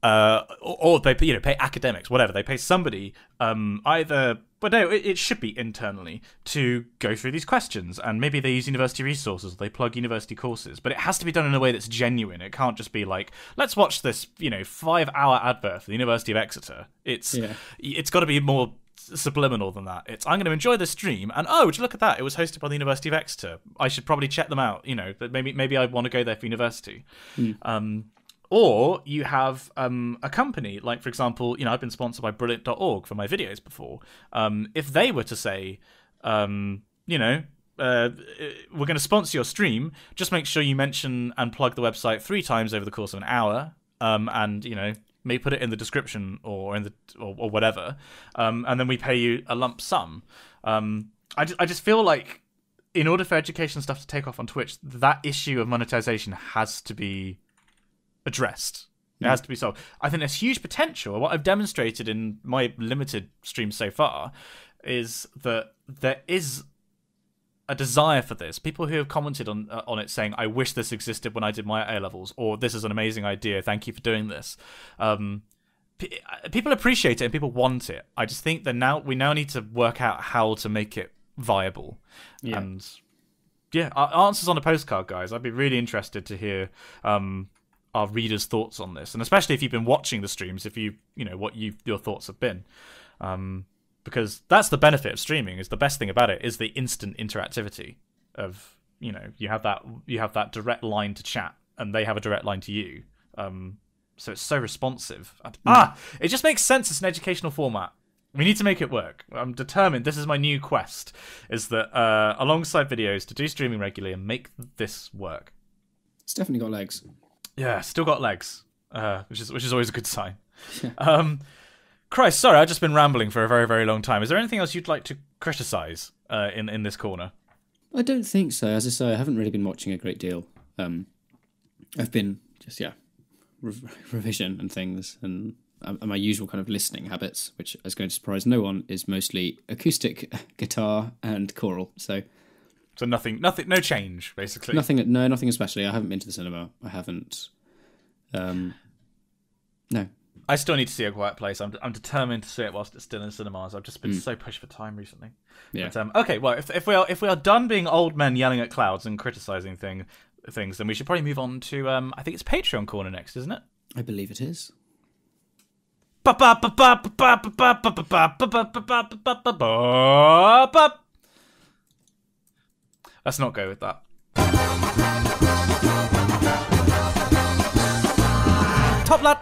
or they pay academics, whatever. They pay somebody either. But no, it should be internally to go through these questions, and maybe they use university resources, they plug university courses, but it has to be done in a way that's genuine. It can't just be like, let's watch this, 5-hour advert for the University of Exeter. It's got to be more subliminal than that. It's, I'm going to enjoy the stream, and would you look at that? It was hosted by the University of Exeter. I should probably check them out. But maybe I want to go there for university. Or you have a company, like, for example, I've been sponsored by Brilliant.org for my videos before. If they were to say, we're going to sponsor your stream, just make sure you mention and plug the website 3 times over the course of an hour, and, may put it in the description or in or whatever, and then we pay you a lump sum. I just feel like in order for education stuff to take off on Twitch, that issue of monetization has to be addressed. It has to be solved. I think there's huge potential. What I've demonstrated in my limited streams so far is that there is a desire for this. People who have commented on it saying, I wish this existed when I did my A-levels, or this is an amazing idea, thank you for doing this. People appreciate it and people want it. I just think that we now need to work out how to make it viable. And our answers on a postcard, guys. I'd be really interested to hear our readers' thoughts on this, and especially if you've been watching the streams, if what your thoughts have been, because that's the benefit of streaming. Is the best thing about it is the instant interactivity of you have that direct line to chat, and they have a direct line to you. So it's so responsive. It just makes sense as an educational format. We need to make it work. I'm determined. This is my new quest: is that alongside videos, to do streaming regularly and make this work. It's definitely got legs. Yeah, still got legs, which is always a good sign. Christ, sorry, I've just been rambling for a very, very long time. Is there anything else you'd like to criticise in this corner? I don't think so. As I say, I haven't really been watching a great deal. I've been just revision and things, and my usual kind of listening habits, which is going to surprise no one, is mostly acoustic guitar and choral. So nothing, no change, basically. Nothing especially. I haven't been to the cinema. I haven't. No. I still need to see A Quiet Place. I'm determined to see it whilst it's still in cinemas. I've just been so pushed for time recently. Yeah. But, okay, well, if we are done being old men yelling at clouds and criticising things, then we should probably move on to I think it's Patreon corner next, isn't it? I believe it is. Let's not go with that. Top lad.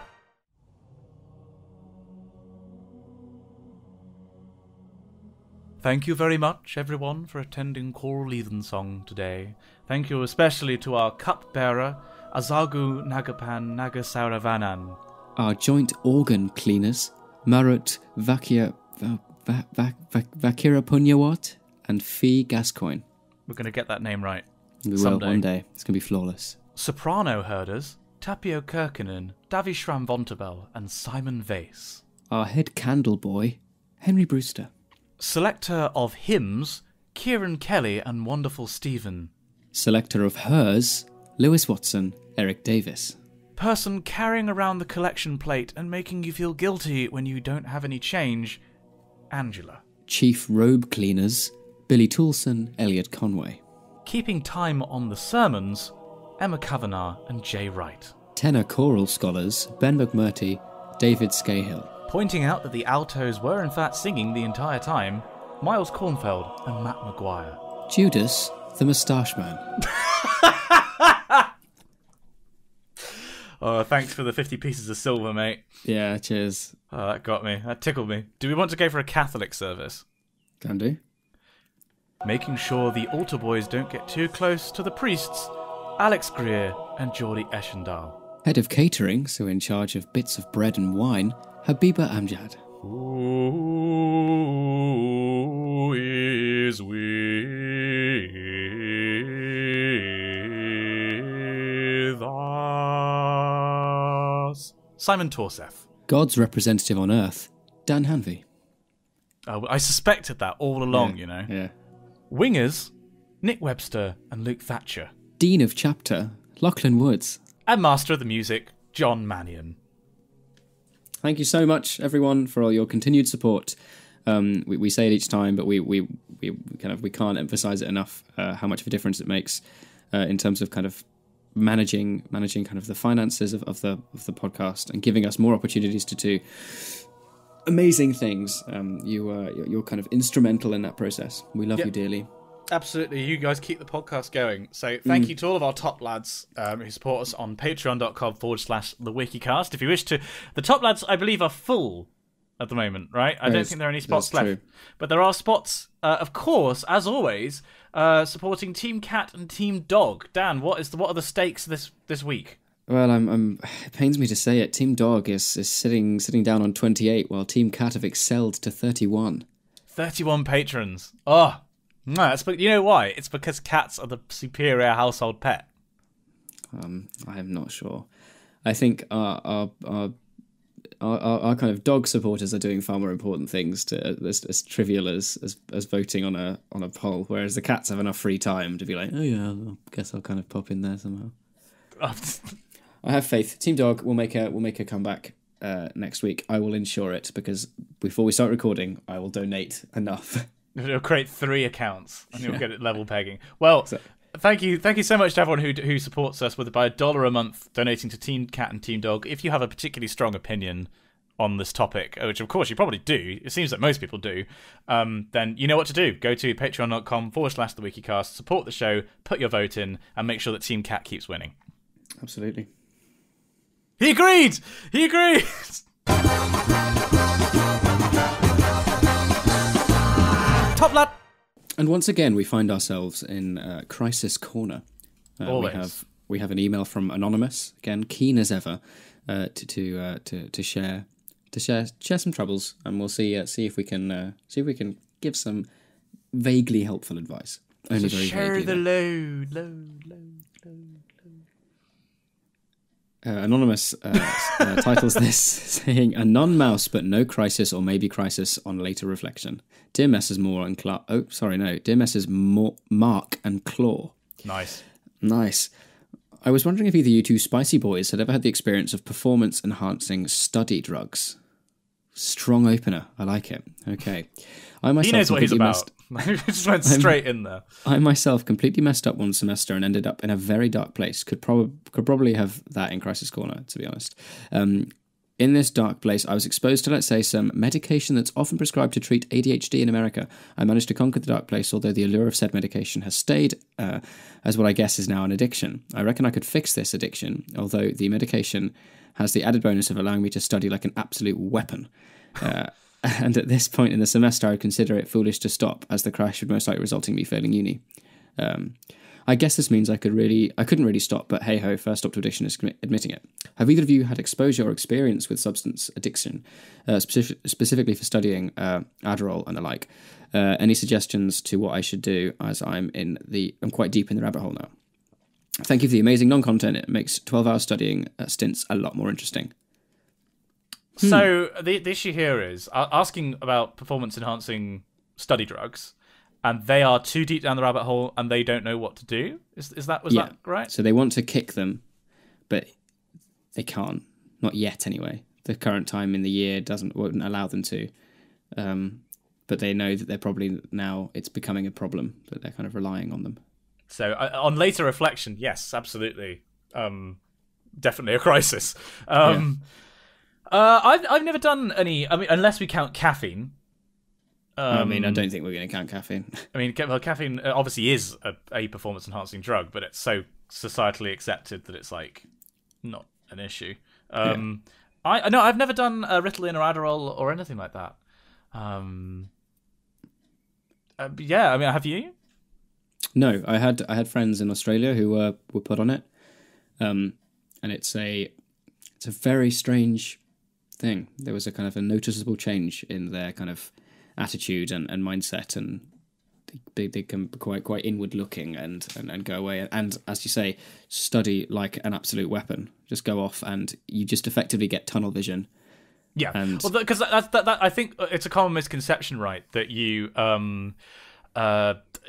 Thank you very much, everyone, for attending Choral Evensong today. Thank you especially to our cupbearer, Azagu Nagapan Nagasauravanan. Our joint organ cleaners, Marut Vakira Punyawat and Fee Gascoigne. We're going to get that name right. We someday. will one day. It's going to be flawless. Soprano herders, Tapio Kirkinen, Davy Schram Vontabel, and Simon Vase. Our head candle boy, Henry Brewster. Selector of hymns, Kieran Kelly and Wonderful Stephen. Selector of hers, Lewis Watson, Eric Davis. Person carrying around the collection plate and making you feel guilty when you don't have any change, Angela. Chief robe cleaners, Billy Toulson, Elliot Conway. Keeping time on the sermons, Emma Kavanagh and Jay Wright. Tenor choral scholars, Ben McMurtry, David Scahill. Pointing out that the altos were in fact singing the entire time, Miles Cornfeld and Matt Maguire. Judas, the Moustache Man. Oh, thanks for the 50 pieces of silver, mate. Yeah, cheers. Oh, that got me. That tickled me. Do we want to go for a Catholic service? Can do. Making sure the altar boys don't get too close to the priests, Alex Greer and Geordie Eschendal. Head of catering, so in charge of bits of bread and wine, Habiba Amjad. Who is with us? Simon Torseth. God's representative on earth, Dan Hanvey. Oh, I suspected that all along, you know. Yeah. Wingers, Nick Webster and Luke Thatcher. Dean of Chapter, Lachlan Woods. And Master of the Music, John Mannion. Thank you so much, everyone, for all your continued support. We say it each time, but we can't emphasize it enough how much of a difference it makes in terms of kind of managing kind of the finances of the podcast and giving us more opportunities to do amazing things. You're kind of instrumental in that process. We love you dearly. Absolutely, you guys keep the podcast going. So thank you to all of our top lads who support us on patreon.com/the Wikicast. If you wish to, the top lads, I believe, are full at the moment, right? I don't think there are any spots left. True. But there are spots, of course, as always, supporting Team Cat and Team Dog. Dan, what are the stakes this week? Well, it pains me to say it. Team Dog is sitting down on 28, while Team Cat have excelled to 31. 31 patrons. Oh. No, you know why? It's because cats are the superior household pet. I'm not sure. I think our kind of dog supporters are doing far more important things as trivial as voting on a poll, whereas the cats have enough free time to be like, oh yeah, I guess I'll kind of pop in there somehow. I have faith. Team Dog will make a comeback next week. I will ensure it, because before we start recording, I will donate enough. You'll create 3 accounts and you'll get it level pegging. Well, thank you so much to everyone who supports us with by $1 a month donating to Team Cat and Team Dog. If you have a particularly strong opinion on this topic, which of course you probably do, it seems like most people do, then you know what to do. Go to patreon.com/the Wikicast, support the show, put your vote in, and make sure that Team Cat keeps winning. Absolutely. He agreed! Top lad. And once again, we find ourselves in Crisis Corner. Always. We have an email from Anonymous, again, keen as ever, to share some troubles, and we'll see if we can give some vaguely helpful advice. Only very share vaguely, the load. Anonymous titles this saying, a non-mouse but no crisis or maybe crisis on later reflection. Dear Messrs. Moore and Clark. Dear Messrs. Mark and Claw. Nice. I was wondering if either you two spicy boys had ever had the experience of performance-enhancing study drugs. Strong opener. I like it. Okay. He knows what he's about. Just went straight in there. I myself completely messed up one semester and ended up in a very dark place. Could probably have that in Crisis Corner, to be honest. In this dark place, I was exposed to, let's say, some medication that's often prescribed to treat ADHD in America. I managed to conquer the dark place, although the allure of said medication has stayed as what I guess is now an addiction. I reckon I could fix this addiction, although the medication has the added bonus of allowing me to study like an absolute weapon. And at this point in the semester, I would consider it foolish to stop, as the crash would most likely result in me failing uni. I guess this means I couldn't really stop, but hey-ho, first stop to addiction is admitting it. Have either of you had exposure or experience with substance addiction, specifically for studying Adderall and the like? Any suggestions to what I should do, as I'm quite deep in the rabbit hole now? Thank you for the amazing non-content. It makes 12-hour studying stints a lot more interesting. So the issue here is asking about performance-enhancing study drugs, and they are too deep down the rabbit hole, and they don't know what to do. Was that right? So they want to kick them, but they can't. Not yet, anyway. The current time in the year won't allow them to. But they know that they're probably now it's becoming a problem, but they're kind of relying on them. So on later reflection, yes, absolutely, definitely a crisis. I've never done any. I mean, unless we count caffeine. I don't think we're going to count caffeine. I mean, caffeine obviously is a performance-enhancing drug, but it's so societally accepted that it's like not an issue. I've never done Ritalin or Adderall or anything like that. Yeah, I mean, have you? No, I had friends in Australia who were put on it, and it's a very strange thing. There was a kind of a noticeable change in their kind of attitude and mindset, and they can be quite inward looking and go away and, as you say, study like an absolute weapon. Just go off and you just effectively get tunnel vision. Yeah, well, because that I think it's a common misconception, right? That you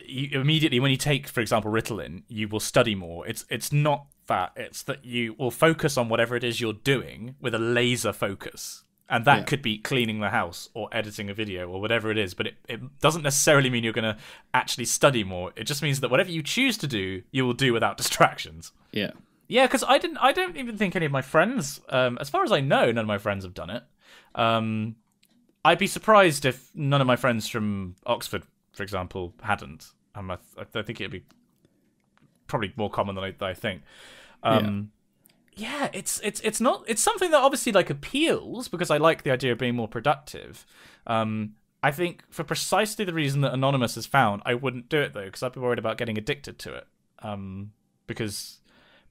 immediately when you take, for example, Ritalin, you will study more. It's not that. It's that you will focus on whatever it is you're doing with a laser focus. And that could be cleaning the house or editing a video or whatever it is. But it doesn't necessarily mean you're going to actually study more. It just means that whatever you choose to do, you will do without distractions. Yeah. Yeah, because I don't even think any of my friends, as far as I know, none of my friends have done it. I'd be surprised if none of my friends from Oxford, for example, hadn't. I think it'd be probably more common than I think. Yeah, it's something that obviously like appeals because I like the idea of being more productive. I think for precisely the reason that Anonymous has found, I wouldn't do it though because I'd be worried about getting addicted to it. Because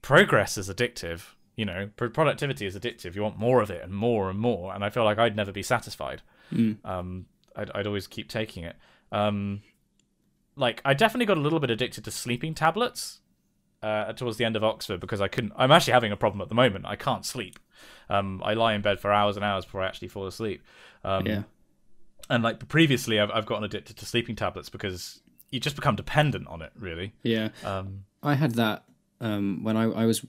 progress is addictive, you know, productivity is addictive. You want more of it and more and more, and I feel like I'd never be satisfied. I'd always keep taking it. Like I definitely got a little bit addicted to sleeping tablets. Towards the end of Oxford because I'm actually having a problem at the moment. I can't sleep. I lie in bed for hours and hours before I actually fall asleep. And like previously I've gotten addicted to sleeping tablets because you just become dependent on it, really. Yeah. I had that when I was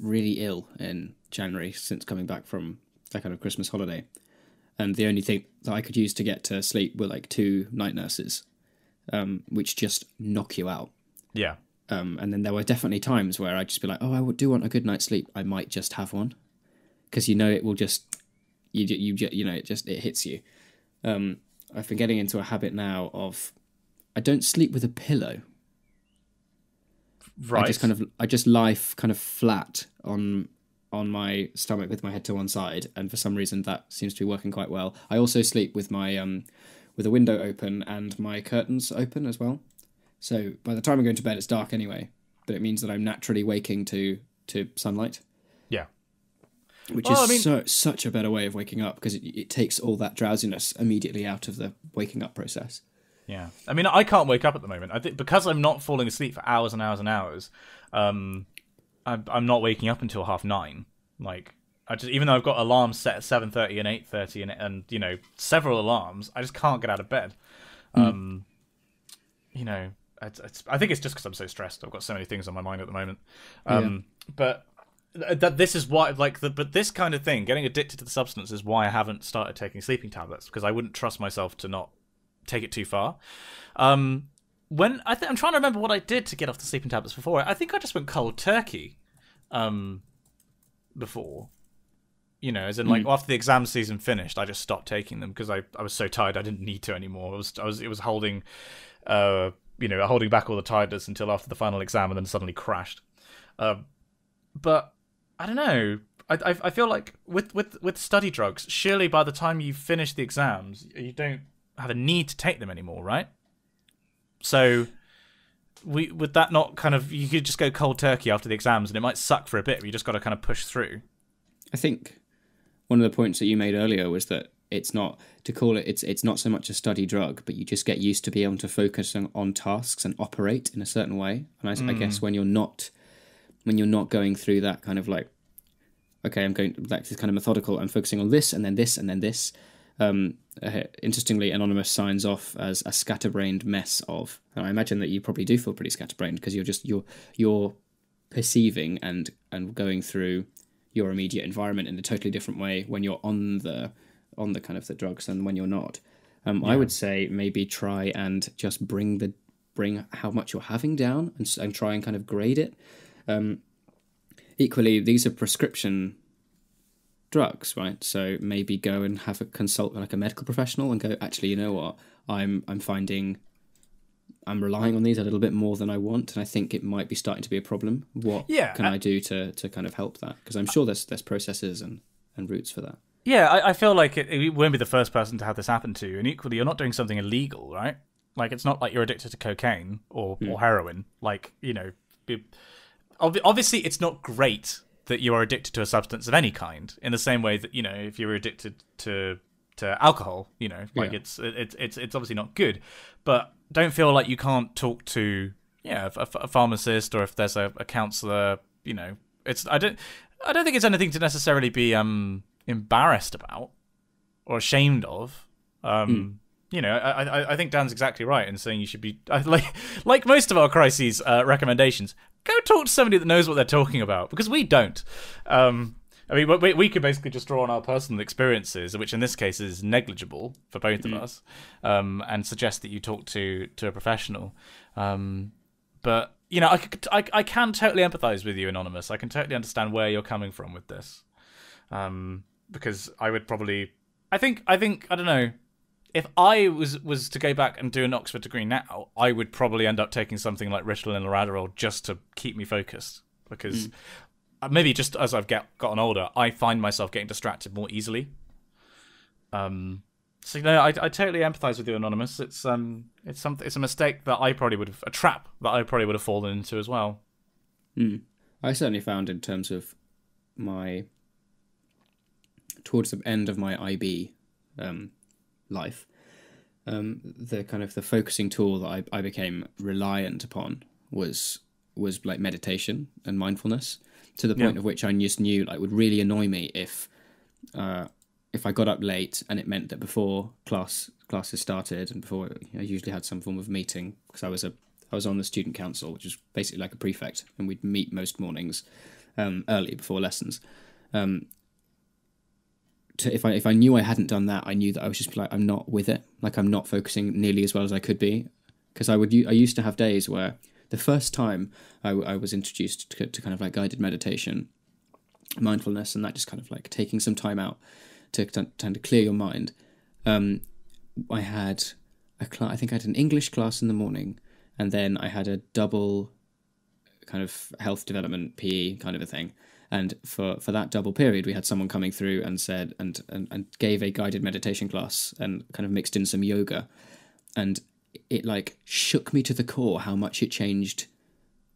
really ill in January since coming back from that kind of Christmas holiday. And the only thing that I could use to get to sleep were like 2 night nurses, which just knock you out. Yeah. And then there were definitely times where I'd just be like, oh, I do want a good night's sleep. I might just have one. Because, you know, it will just, it hits you. I've been getting into a habit now of, I don't sleep with a pillow. Right. I just lie kind of flat on my stomach with my head to one side. And for some reason that seems to be working quite well. I also sleep with my, with a window open and my curtains open as well. So by the time I'm going to bed, it's dark anyway, but it means that I'm naturally waking to sunlight. Yeah. Which is such a better way of waking up because it takes all that drowsiness immediately out of the waking up process. Yeah. I mean, I can't wake up at the moment. I think because I'm not falling asleep for hours and hours and hours, I'm not waking up until 9:30. Like, even though I've got alarms set at 7:30 and 8:30 and you know, several alarms, I just can't get out of bed. You know, I think it's just because I'm so stressed. I've got so many things on my mind at the moment. but this is why, like, but this kind of thing, getting addicted to the substance, is why I haven't started taking sleeping tablets, because I wouldn't trust myself to not take it too far. When I'm trying to remember what I did to get off the sleeping tablets before. I think I just went cold turkey. Before, you know, as in, like, after the exam season finished, I just stopped taking them because I was so tired I didn't need to anymore. It was holding, holding back all the tiredness until after the final exam, and then suddenly crashed. But I don't know. I feel like with study drugs, surely by the time you finish the exams, you don't have a need to take them anymore, right? So would that not kind of, you could just go cold turkey after the exams, and it might suck for a bit, but you just got to kind of push through. I think one of the points that you made earlier was that it's not to call it, it's not so much a study drug, but you just get used to being able to focus on tasks and operate in a certain way. And I guess when you're not going through that kind of like, okay, I'm going like this kind of methodical, I'm focusing on this and then this and then this. Interestingly, Anonymous signs off as a scatterbrained mess of, and I imagine that you probably do feel pretty scatterbrained because you're perceiving and going through your immediate environment in a totally different way when you're on the kind of the drugs than when you're not. I would say maybe try and just bring how much you're having down and try and kind of grade it. Equally, these are prescription drugs, right? So maybe go and have a consult like a medical professional and go, actually, you know what? I'm finding I'm relying on these a little bit more than I want, and I think it might be starting to be a problem. What can I do to kind of help that? Because I'm sure there's processes and routes for that. Yeah, I feel like it won't be the first person to have this happen to, and equally, you're not doing something illegal, right? Like, it's not like you're addicted to cocaine or heroin. Like, you know, obviously, it's not great that you are addicted to a substance of any kind, in the same way that, you know, if you're addicted to alcohol, you know, like it's obviously not good. But don't feel like you can't talk to a pharmacist, or if there's a counselor. You know, I don't think it's anything to necessarily be embarrassed about or ashamed of. You know, I think Dan's exactly right in saying you should be like most of our crises recommendations. Go talk to somebody that knows what they're talking about, because we don't. I mean, we could basically just draw on our personal experiences, which in this case is negligible for both of us, and suggest that you talk to a professional. But you know, I can totally empathise with you, Anonymous. I can totally understand where you're coming from with this, because I would probably, I think I don't know. If I was to go back and do an Oxford degree now, I would probably end up taking something like Ritalin or Adderall just to keep me focused, because maybe just as I've gotten older, I find myself getting distracted more easily. So you know, I totally empathise with you, Anonymous. It's a mistake that I probably would have, a trap that I probably would have fallen into as well. I certainly found, in terms of towards the end of my IB life, the kind of the focusing tool that I became reliant upon was like meditation and mindfulness, to the point of which I just knew, like, would really annoy me if I got up late and it meant that before classes started and before I usually had some form of meeting, because I was on the student council, which is basically like a prefect, and we'd meet most mornings early before lessons. If I knew I hadn't done that, I knew that I was just like, I'm not with it. Like, I'm not focusing nearly as well as I could be, because I used to have days where the first time I was introduced to kind of like guided meditation, mindfulness, and that just kind of like taking some time out to tend to clear your mind. I had I think I had an English class in the morning, and then I had a double kind of health development PE kind of a thing. And for that double period, we had someone coming through and said and gave a guided meditation class and kind of mixed in some yoga, and it like shook me to the core how much it changed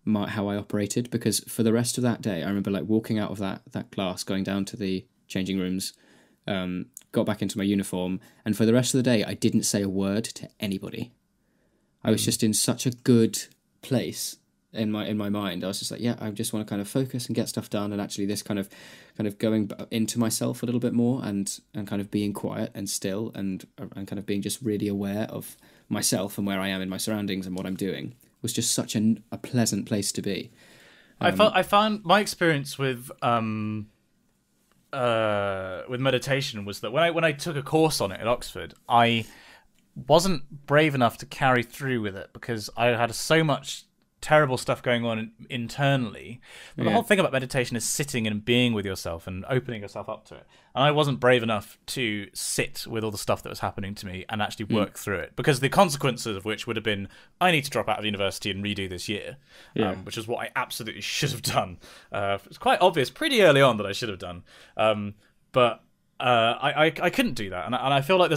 how I operated. Because for the rest of that day, I remember like walking out of that class, going down to the changing rooms, got back into my uniform, and for the rest of the day, I didn't say a word to anybody. I was just in such a good place in my mind. I was just like, yeah, I just want to kind of focus and get stuff done, and actually this kind of going into myself a little bit more, and kind of being quiet and still, and kind of being just really aware of myself and where I am in my surroundings and what I'm doing, was just such a pleasant place to be. I found my experience with meditation was that when I took a course on it at Oxford, I wasn't brave enough to carry through with it because I had so much terrible stuff going on internally. But the whole thing about meditation is sitting and being with yourself and opening yourself up to it. And I wasn't brave enough to sit with all the stuff that was happening to me and actually work through it, because the consequences of which would have been I need to drop out of university and redo this year, which is what I absolutely should have done. It's quite obvious pretty early on that I should have done. But I couldn't do that, and I feel like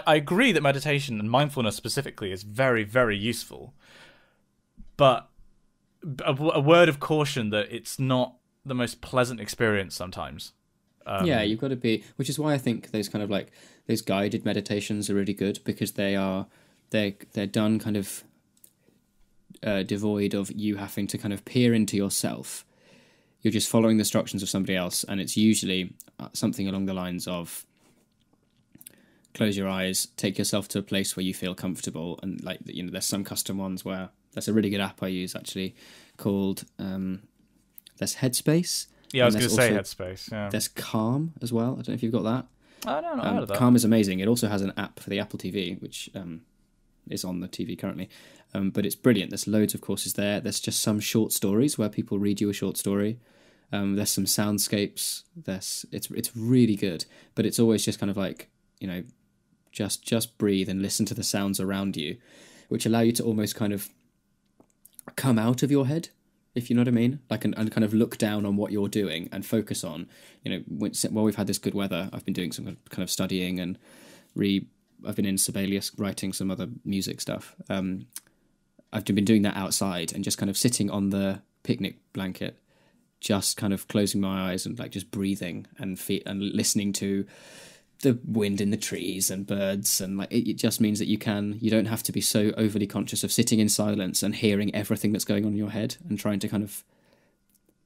I agree that meditation and mindfulness specifically is very, very useful, but a word of caution that it's not the most pleasant experience sometimes. You've got to be, which is why I think those kind of like those guided meditations are really good, because they're done kind of devoid of you having to kind of peer into yourself. You're just following the instructions of somebody else, and it's usually something along the lines of close your eyes, take yourself to a place where you feel comfortable, and like, you know, there's some custom ones where there's a really good app I use actually called there's Headspace. Yeah, I was going to say Headspace. Yeah, there's Calm as well. I don't know if you've got that. I don't know. Heard of that. Calm is amazing. It also has an app for the Apple TV, which is on the TV currently. But it's brilliant. There's loads of courses there. There's just some short stories where people read you a short story. There's some soundscapes. It's really good. But it's always just kind of like, you know, just breathe and listen to the sounds around you, which allow you to almost kind of come out of your head, if you know what I mean, like and kind of look down on what you're doing and focus on, you know, while we've had this good weather, I've been doing some kind of studying and I've been in Sibelius writing some other music stuff. I've been doing that outside and just kind of sitting on the picnic blanket, just kind of closing my eyes and like just breathing and listening to the wind in the trees and birds, and like it just means that you don't have to be so overly conscious of sitting in silence and hearing everything that's going on in your head and trying to kind of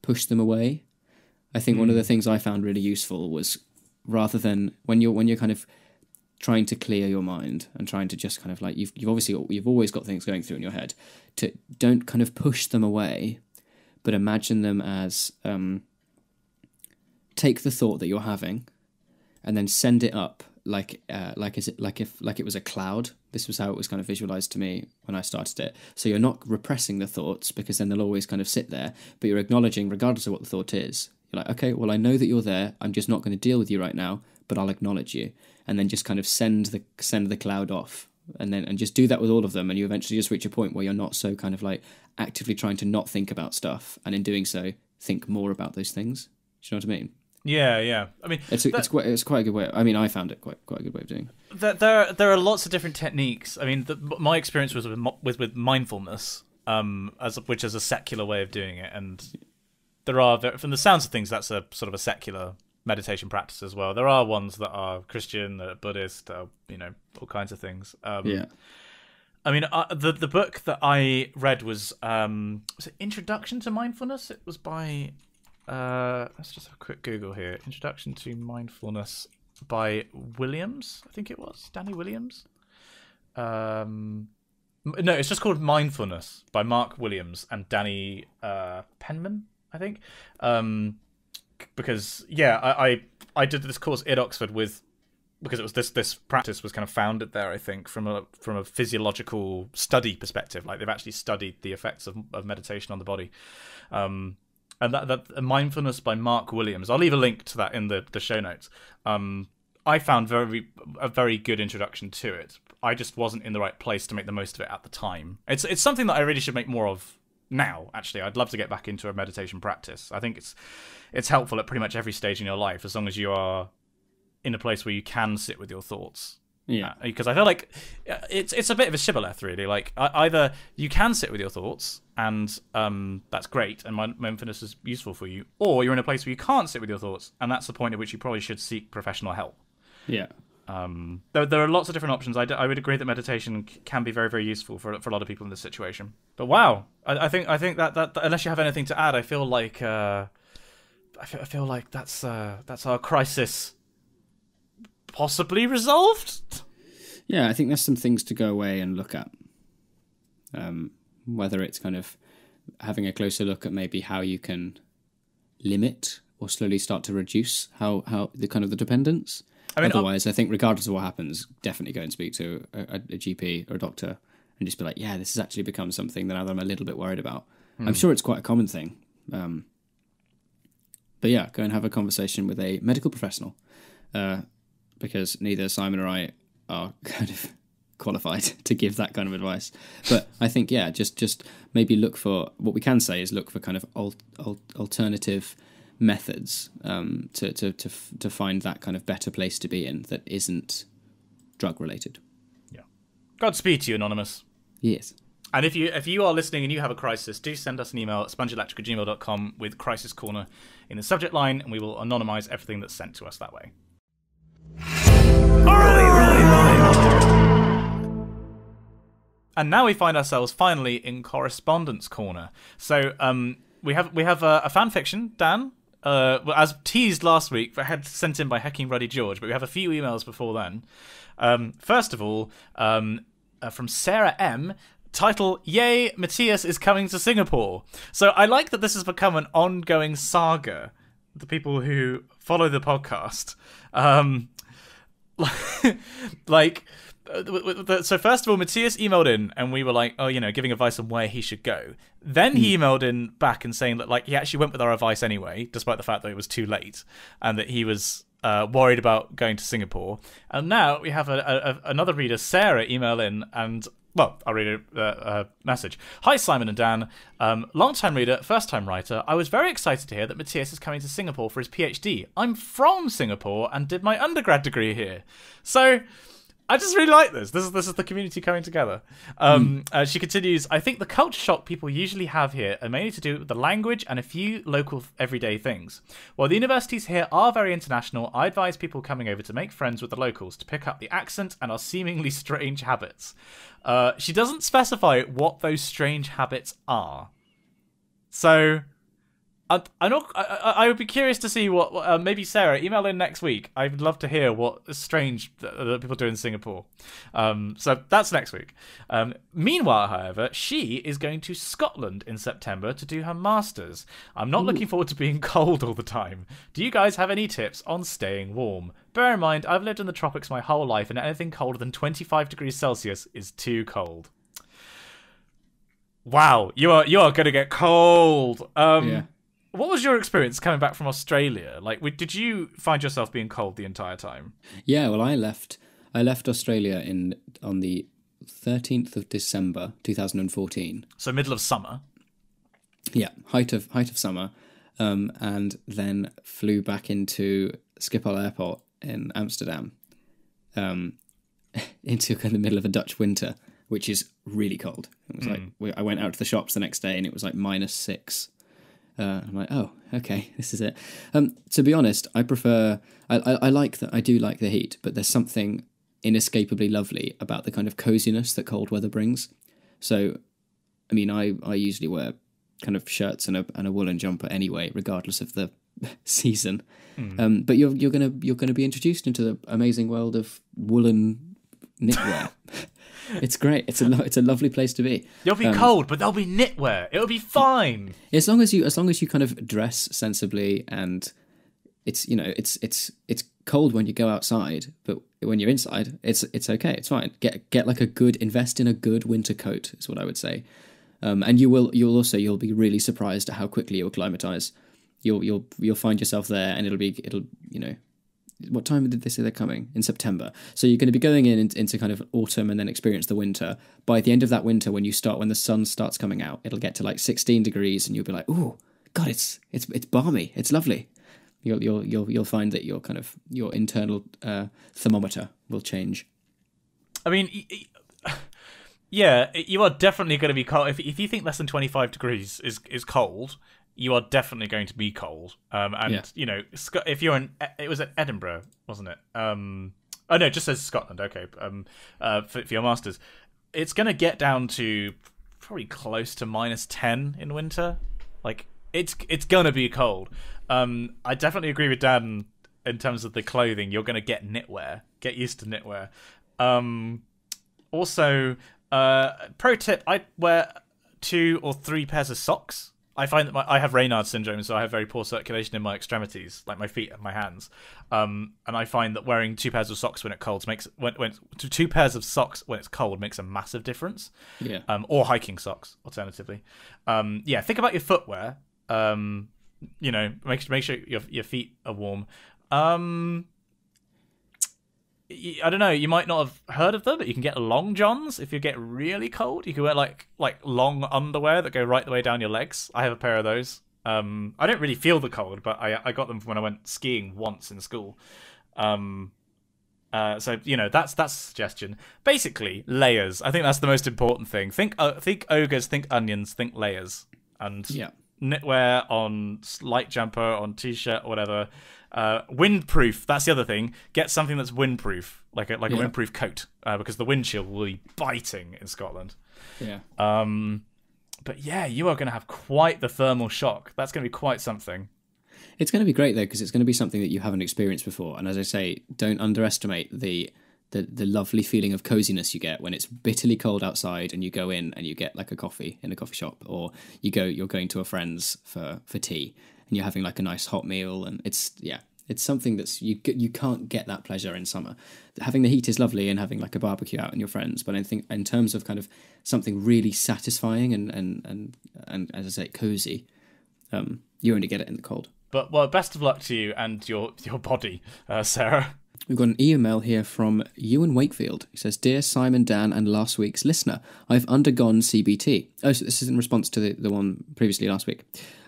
push them away. I think one of the things I found really useful was, rather than when you're kind of trying to clear your mind and trying to just kind of like you've always got things going through in your head, to don't kind of push them away, but imagine them as take the thought that you're having and then send it up like it was a cloud. This was how it was kind of visualized to me when I started it. So you're not repressing the thoughts, because then they'll always kind of sit there, but you're acknowledging regardless of what the thought is. You're like, okay, well, I know that you're there. I'm just not going to deal with you right now, but I'll acknowledge you, and then just kind of send the cloud off, and just do that with all of them, and you eventually just reach a point where you're not so kind of like actively trying to not think about stuff, and in doing so, think more about those things. Do you know what I mean? Yeah. I mean, it's quite a good way. I mean, I found it quite a good way of doing. There are lots of different techniques. I mean, my experience was with mindfulness, which is a secular way of doing it, and there are, from the sounds of things, that's a sort of a secular meditation practice as well. There are ones that are Christian, that are Buddhist, you know, all kinds of things. I mean, the book that I read was it Introduction to Mindfulness? It was by let's just have a quick Google here. Introduction to Mindfulness by Williams, I think it was Danny Williams. No, it's just called Mindfulness by Mark Williams and Danny Penman, I think. Because I did this course at Oxford because it was this practice was kind of founded there, I think, from a physiological study perspective. Like, they've actually studied the effects of meditation on the body. And that Mindfulness by Mark Williams, I'll leave a link to that in the show notes. I found a very good introduction to it. I just wasn't in the right place to make the most of it at the time. It's something that I really should make more of now, actually. I'd love to get back into a meditation practice. I think it's helpful at pretty much every stage in your life, as long as you are in a place where you can sit with your thoughts. Yeah, because I feel like it's a bit of a shibboleth, really. Like, either you can sit with your thoughts, and that's great, and mindfulness is useful for you, or you're in a place where you can't sit with your thoughts, and that's the point at which you probably should seek professional help. Yeah. There are lots of different options. I would agree that meditation can be very, very useful for a lot of people in this situation. But wow, I think that unless you have anything to add, I feel like that's our crisis possibly resolved. Yeah, I think there's some things to go away and look at. Whether it's kind of having a closer look at maybe how you can limit or slowly start to reduce how the kind of the dependence. Otherwise, I think regardless of what happens, definitely go and speak to a GP or a doctor and just be like, yeah, this has actually become something that I'm a little bit worried about. I'm sure it's quite a common thing. But yeah, go and have a conversation with a medical professional, because neither Simon or I are kind of qualified to give that kind of advice. But I think, yeah, just maybe look for, what we can say is look for kind of alternative methods to find that kind of better place to be in that isn't drug related. Yeah. Godspeed to you, Anonymous. Yes. And if you are listening and you have a crisis, do send us an email at spongyelectric@gmail.com with Crisis Corner in the subject line, and we will anonymise everything that's sent to us that way. And now we find ourselves finally in Correspondence Corner. So we have a fan fiction, Dan, as teased last week, but had sent in by Hecking Ruddy George, but we have a few emails before then. First of all, from Sarah M., title, Yay, Matthias is coming to Singapore. So I like that this has become an ongoing saga. The people who follow the podcast. So first of all, Matthias emailed in and we were like, oh, giving advice on where he should go. Then he emailed in back and saying that like he actually went with our advice anyway, despite the fact that it was too late and that he was worried about going to Singapore. And now we have another reader, Sarah, email in and... Well, I'll read a message. Hi, Simon and Dan. Long-time reader, first-time writer. I was very excited to hear that Matthias is coming to Singapore for his PhD. I'm from Singapore and did my undergrad degree here. So... I just really like this. This is the community coming together. She continues, I think the culture shock people usually have here are mainly to do with the language and a few local everyday things. While the universities here are very international, I advise people coming over to make friends with the locals to pick up the accent and our seemingly strange habits. She doesn't specify what those strange habits are. So... I would be curious to see what maybe Sarah email in next week. I'd love to hear what strange that people do in Singapore. So that's next week. Meanwhile, however, she is going to Scotland in September to do her masters. I'm not looking forward to being cold all the time. Do you guys have any tips on staying warm? Bear in mind, I've lived in the tropics my whole life, and anything colder than 25 degrees Celsius is too cold. Wow, you are going to get cold. Yeah. What was your experience coming back from Australia? Like, did you find yourself being cold the entire time? Yeah, well, I left Australia on the 13th of December 2014. So middle of summer. Yeah, height of summer, and then flew back into Schiphol Airport in Amsterdam, into kind of the middle of a Dutch winter, which is really cold. It was like I went out to the shops the next day and it was like -6. I'm like, oh, okay, this is it. To be honest, I prefer. I like that. I do like the heat, but there's something inescapably lovely about the kind of coziness that cold weather brings. So, I mean, I usually wear kind of shirts and a woolen jumper anyway, regardless of the season. But you're gonna be introduced into the amazing world of woolen knitwear. It's great. It's a lovely place to be. You'll be cold, but there'll be knitwear. It'll be fine. As long as you kind of dress sensibly, and it's cold when you go outside, but when you're inside, it's okay. It's fine. Get like invest in a good winter coat is what I would say. And you'll be really surprised at how quickly you'll acclimatize. You'll find yourself there, and it'll what time did they say they're coming? In September. So you're going to be going into kind of autumn and then experience the winter. By the end of that winter, when the sun starts coming out, it'll get to like 16 degrees, and you'll be like, "Oh, God, it's balmy. It's lovely." You'll find that your internal thermometer will change. I mean, yeah, you are definitely going to be cold. If you think less than 25 degrees is cold, you are definitely going to be cold. If you're it was at Edinburgh, wasn't it? Oh no, it just says Scotland. Okay. For your masters, it's going to get down to probably close to -10 in winter. Like it's going to be cold. I definitely agree with Dan in terms of the clothing. You're going to get knitwear. Get used to knitwear. Also, pro tip: I wear 2 or 3 pairs of socks. I find that I have Raynaud's syndrome, so I have very poor circulation in my extremities, like my feet and my hands. And I find that wearing 2 pairs of socks when it's cold makes 2 pairs of socks when it's cold makes a massive difference. Yeah. Or hiking socks, alternatively. Think about your footwear. Make sure your feet are warm. I don't know, you might not have heard of them, but you can get long johns if you get really cold. You can wear like long underwear that go right the way down your legs. I have a pair of those. I don't really feel the cold, but I got them when I went skiing once in school. So that's a suggestion. Basically, layers. I think that's the most important thing. Think ogres, think onions, think layers. And knitwear on light jumper, on t-shirt or whatever. Windproof, that's the other thing. Get something that's windproof, like a windproof coat, because the wind chill will be biting in Scotland. Yeah. But yeah, you are going to have quite the thermal shock. That's going to be quite something. It's going to be great though, because it's going to be something that you haven't experienced before. And as I say, don't underestimate the lovely feeling of coziness you get when it's bitterly cold outside and you go in and you get like a coffee in a coffee shop, or you're going to a friend's for tea and you're having like a nice hot meal, and it's something that's you can't get that pleasure in summer. Having the heat is lovely and having like a barbecue out and your friends, but I think in terms of kind of something really satisfying and as I say, cozy, you only get it in the cold. But well, best of luck to you and your body, Sarah. We've got an email here from Ewan Wakefield. He says, "Dear Simon, Dan, and last week's listener, I've undergone CBT." Oh, so this is in response to the one previously last week.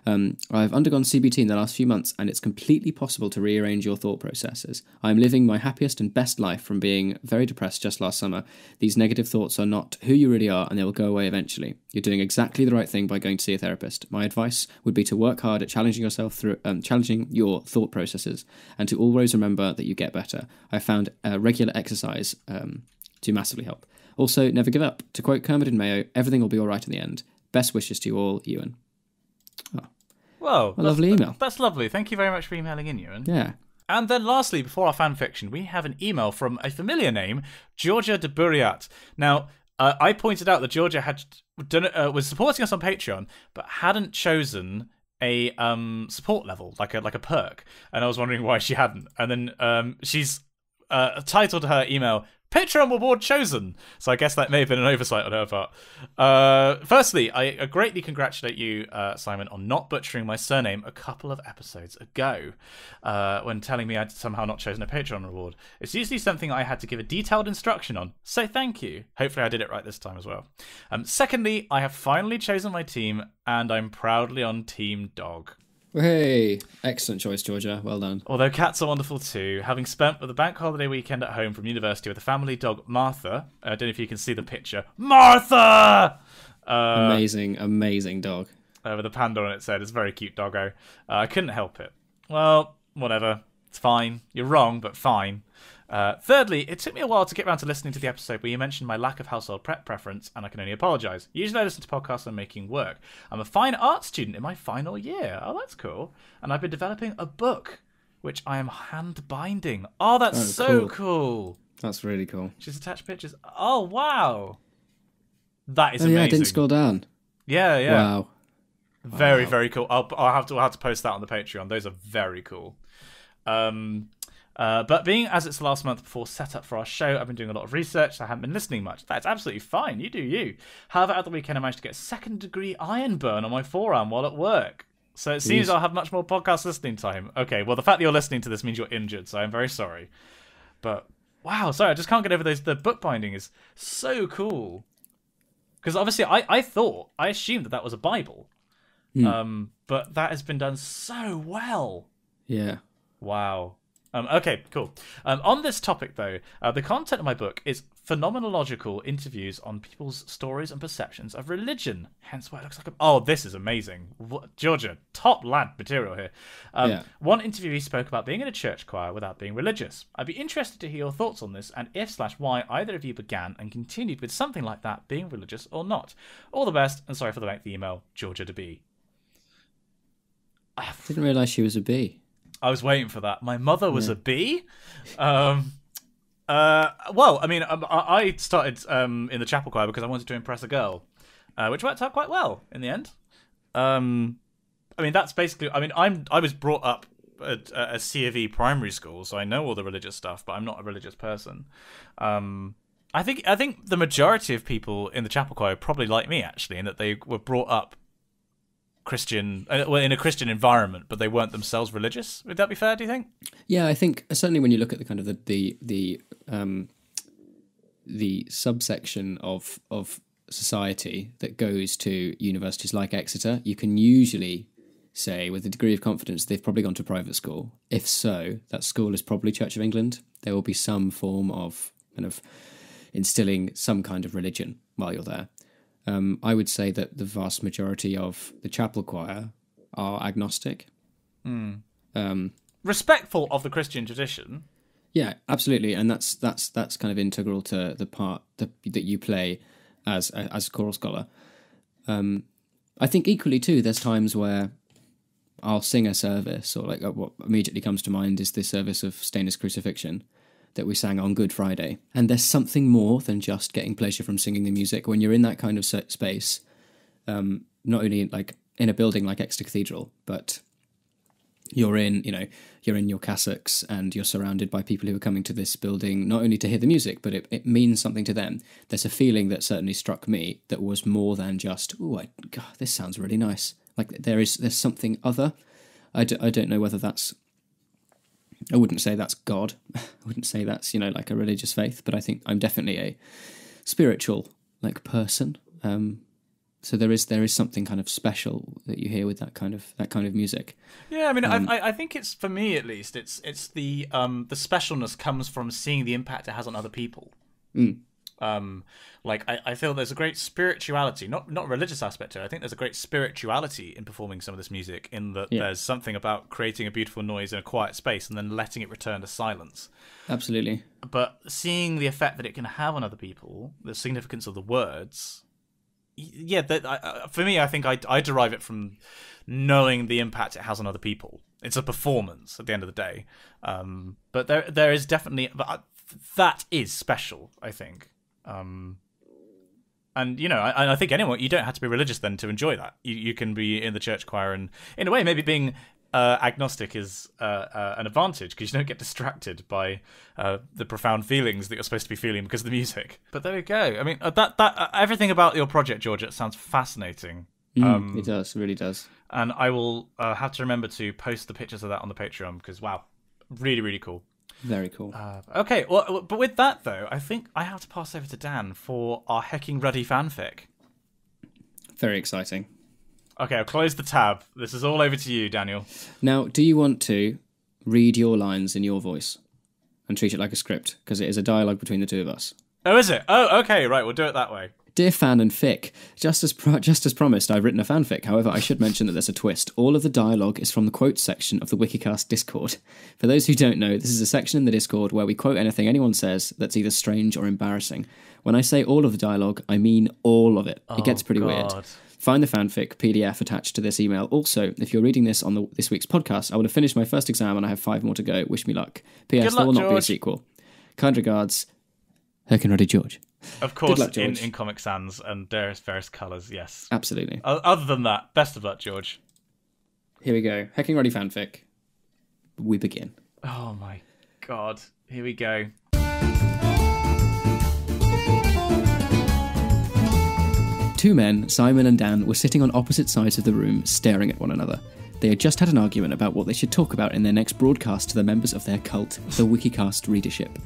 "I've undergone CBT in the last few months, and it's completely possible to rearrange your thought processes. I'm living my happiest and best life from being very depressed just last summer. These negative thoughts are not who you really are, and they will go away eventually. You're doing exactly the right thing by going to see a therapist. My advice would be to work hard at challenging yourself through challenging your thought processes, and to always remember that you get better. I found regular exercise to massively help. Also, never give up. To quote Kermit and Mayo, everything will be all right in the end. Best wishes to you all, Ewan." Oh. Whoa, a lovely email. That's lovely. Thank you very much for emailing in, Ewan. Yeah. And then lastly, before our fan fiction, we have an email from a familiar name, Georgia de Buriat. Now, I pointed out that Georgia had was supporting us on Patreon, but hadn't chosen a support level, like a perk. And I was wondering why she hadn't. And then she's titled her email, "Patreon reward chosen." So I guess that may have been an oversight on her part. Firstly, I greatly congratulate you, Simon, on not butchering my surname a couple of episodes ago when telling me I'd somehow not chosen a Patreon reward. It's usually something I had to give a detailed instruction on, so thank you. Hopefully I did it right this time as well. Secondly, I have finally chosen my team, and I'm proudly on Team Dog. Hey, excellent choice, Georgia. Well done. Although cats are wonderful too. Having spent the bank holiday weekend at home from university with the family dog Martha. I don't know if you can see the picture. Martha! Amazing dog. With a panda on its head. It's a very cute doggo. I couldn't help it. Well, whatever. It's fine. You're wrong, but fine. Thirdly, it took me a while to get around to listening to the episode where you mentioned my lack of household prep preference, and I can only apologise. Usually I listen to podcasts when making work. I'm a fine art student in my final year. Oh, that's cool. And I've been developing a book, which I am hand binding. Oh, that's so cool. That's really cool. She's attached pictures. Oh, wow. That is amazing. Yeah, I didn't scroll down. Yeah. Wow. Very cool. I'll have to post that on the Patreon. Those are very cool. But being as it's the last month before setup for our show, I've been doing a lot of research, so I haven't been listening much. That's absolutely fine. You do you. However, at the weekend, I managed to get a second-degree iron burn on my forearm while at work. So it seems I'll have much more podcast listening time. Okay, well, the fact that you're listening to this means you're injured, so I'm very sorry. But, wow, sorry, I just can't get over those. The bookbinding is so cool. Because obviously, I assumed that was a Bible. But that has been done so well. Yeah. Wow. Okay, cool. On this topic, though, the content of my book is phenomenological interviews on people's stories and perceptions of religion. Hence why it looks like oh, this is amazing. Georgia, top lad material here. One interviewee spoke about being in a church choir without being religious. I'd be interested to hear your thoughts on this, and if/why either of you began and continued with something like that, being religious or not. All the best, and sorry for the lengthy email, Georgia de B. I didn't realise she was a bee. I was waiting for that. My mother was a bee. Well, I mean, I started in the chapel choir because I wanted to impress a girl. which worked out quite well in the end. I mean, that's basically. I mean, I was brought up at a C of E primary school, so I know all the religious stuff, but I'm not a religious person. I think the majority of people in the chapel choir are probably like me, actually, in that they were brought up Christian, in a Christian environment, but they weren't themselves religious. Would that be fair? Do you think? Yeah, I think certainly when you look at the kind of the subsection of society that goes to universities like Exeter, you can usually say with a degree of confidence they've probably gone to private school. If so, that school is probably Church of England. There will be some form of kind of instilling some kind of religion while you're there. I would say that the vast majority of the chapel choir are agnostic. Respectful of the Christian tradition. Yeah, absolutely, and that's kind of integral to the part that you play as a choral scholar. I think equally too, there's times where I'll sing a service, or like what immediately comes to mind is the service of Stainer's Crucifixion that we sang on Good Friday. And there's something more than just getting pleasure from singing the music. When you're in that kind of space, not only like in a building like Exeter Cathedral, but you're in your cassocks and you're surrounded by people who are coming to this building not only to hear the music, but it means something to them. There's a feeling that certainly struck me that was more than just, God, this sounds really nice. Like there's something other. I don't know whether that's, I wouldn't say that's God. I wouldn't say that's, like a religious faith, but I think I'm definitely a spiritual person. So there is something kind of special that you hear with that kind of music. Yeah, I mean, I think it's, for me at least, it's the specialness comes from seeing the impact it has on other people. I feel there's a great spirituality, not a religious aspect to it. I think there's a great spirituality in performing some of this music, in that there's something about creating a beautiful noise in a quiet space and then letting it return to silence. Absolutely. But seeing the effect that it can have on other people, the significance of the words, for me, I think I derive it from knowing the impact it has on other people. It's a performance at the end of the day. But there is definitely, that is special, I think. And I think you don't have to be religious then to enjoy that. You can be in the church choir, and in a way, maybe being agnostic is an advantage, because you don't get distracted by the profound feelings that you're supposed to be feeling because of the music. But there we go. I mean, that everything about your project, George, it sounds fascinating. It does, really does. And I will have to remember to post the pictures of that on the Patreon, because wow, really, really cool. Very cool. Okay, well, but with that, though, I think I have to pass over to Dan for our hecking ruddy fanfic. Very exciting. Okay, I'll close the tab. This is all over to you, Daniel. Now, do you want to read your lines in your voice and treat it like a script? Because it is a dialogue between the two of us. Oh, is it? Oh, okay, right, we'll do it that way. Dear fan and fic, just as promised, I've written a fanfic. However, I should mention that there's a twist. All of the dialogue is from the quotes section of the Wikicast Discord. For those who don't know, this is a section in the Discord where we quote anything anyone says that's either strange or embarrassing. When I say all of the dialogue, I mean all of it. It gets pretty weird. Find the fanfic PDF attached to this email. Also, if you're reading this on this week's podcast, I will have finished my first exam and I have 5 more to go. Wish me luck. P.S. There will not be a sequel. Kind regards, Heckin' Ruddy George. Of course, luck, in Comic Sans and various colours, yes. Absolutely. Other than that, best of luck, George. Here we go. Heckin' Ruddy fanfic. We begin. Oh my god. Here we go. Two men, Simon and Dan, were sitting on opposite sides of the room, staring at one another. They had just had an argument about what they should talk about in their next broadcast to the members of their cult, the Wikicast readership.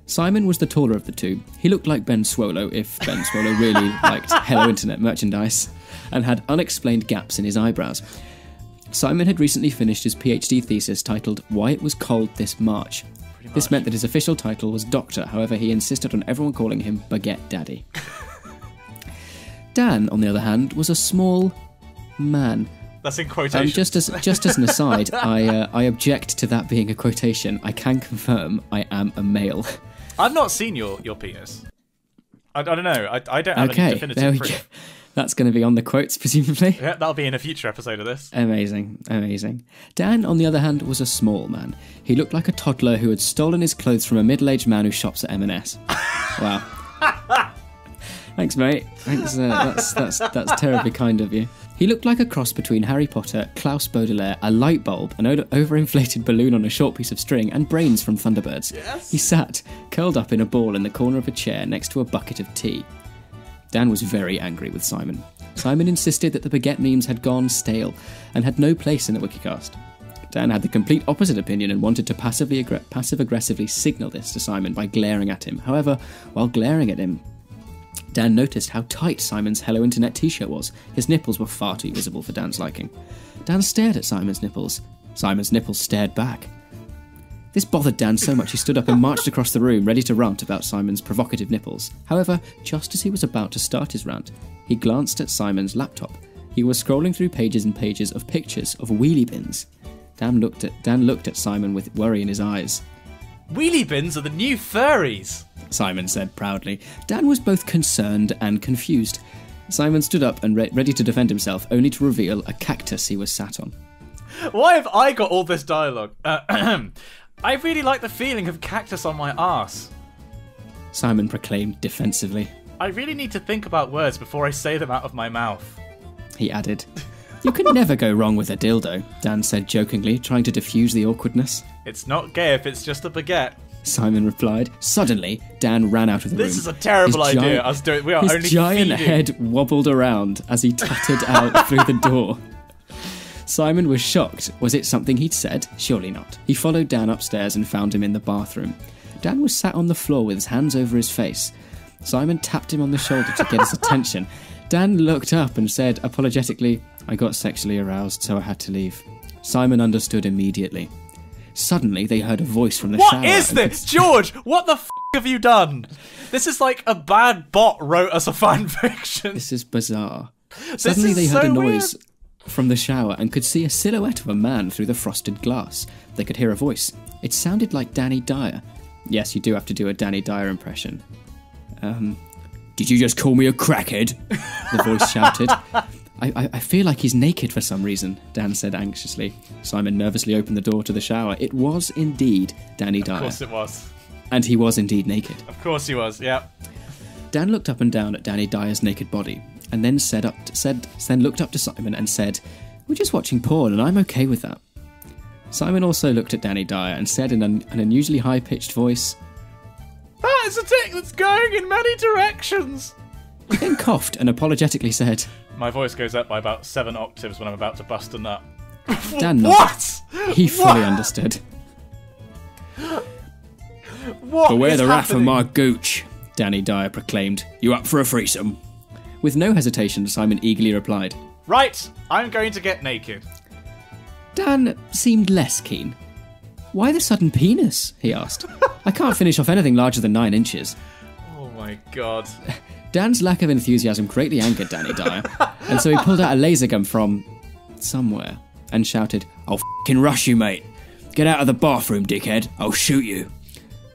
Simon was the taller of the two. He looked like Ben Swallow, if Ben Swallow really liked Hello Internet merchandise, and had unexplained gaps in his eyebrows. Simon had recently finished his PhD thesis titled Why It Was Cold This March. This meant that his official title was Doctor, however he insisted on everyone calling him Baguette Daddy. Dan, on the other hand, was a small man. That's in quotation. Just as an aside, I object to that being a quotation. I can confirm I am a male. I've not seen your penis. I don't know. I don't have any definitive proof. That's going to be on the quotes, presumably. Yeah, that'll be in a future episode of this. Amazing. Dan, on the other hand, was a small man. He looked like a toddler who had stolen his clothes from a middle-aged man who shops at M&S. Wow. Thanks, mate. Thanks. That's terribly kind of you. He looked like a cross between Harry Potter, Klaus Baudelaire, a light bulb, an overinflated balloon on a short piece of string, and brains from Thunderbirds. Yes. He sat, curled up in a ball in the corner of a chair next to a bucket of tea. Dan was very angry with Simon. Simon insisted that the baguette memes had gone stale and had no place in the Wikicast. Dan had the complete opposite opinion and wanted to passive-aggressively signal this to Simon by glaring at him. However, while glaring at him, Dan noticed how tight Simon's Hello Internet t-shirt was. His nipples were far too visible for Dan's liking. Dan stared at Simon's nipples. Simon's nipples stared back. This bothered Dan so much he stood up and marched across the room, ready to rant about Simon's provocative nipples. However, just as he was about to start his rant, he glanced at Simon's laptop. He was scrolling through pages and pages of pictures of wheelie bins. Dan looked at Simon with worry in his eyes. Wheelie bins are the new furries, Simon said proudly. Dan was both concerned and confused. Simon stood up and ready to defend himself, only to reveal a cactus he was sat on. Why have I got all this dialogue? I really like the feeling of cactus on my arse. Simon proclaimed defensively. I really need to think about words before I say them out of my mouth. He added. You can never go wrong with a dildo, Dan said jokingly, trying to diffuse the awkwardness. It's not gay if it's just a baguette, Simon replied. Suddenly, Dan ran out of the room. This is a terrible idea. His giant head wobbled around as he tutted out through the door. Simon was shocked. Was it something he'd said? Surely not. He followed Dan upstairs and found him in the bathroom. Dan was sat on the floor with his hands over his face. Simon tapped him on the shoulder to get his attention. Dan looked up and said apologetically, I got sexually aroused, so I had to leave. Simon understood immediately. Suddenly, they heard a voice from the shower. What is this? George, what the f*** have you done? This is like a bad bot wrote us a fan fiction. This is bizarre. Suddenly, they heard a noise from the shower and could see a silhouette of a man through the frosted glass. They could hear a voice. It sounded like Danny Dyer. Yes, you do have to do a Danny Dyer impression. Did you just call me a crackhead? The voice shouted. I feel like he's naked for some reason, Dan said anxiously. Simon nervously opened the door to the shower. It was indeed Danny Dyer. Of course it was. And he was indeed naked. Of course he was, yeah. Dan looked up and down at Danny Dyer's naked body, and then looked up to Simon and said, We're just watching porn, and I'm okay with that. Simon also looked at Danny Dyer and said in an unusually high-pitched voice, That is a tick that's going in many directions. He then coughed and apologetically said, My voice goes up by about 7 octaves when I'm about to bust a nut. Dan What? He fully understood. What Beware is the wrath of happening? my gooch, Danny Dyer proclaimed. You up for a threesome? With no hesitation, Simon eagerly replied. Right, I'm going to get naked. Dan seemed less keen. Why the sudden penis? He asked. I can't finish off anything larger than 9 inches. Oh my god. Dan's lack of enthusiasm greatly angered Danny Dyer, and so he pulled out a laser gun from somewhere and shouted, I'll f***ing rush you, mate. Get out of the bathroom, dickhead. I'll shoot you.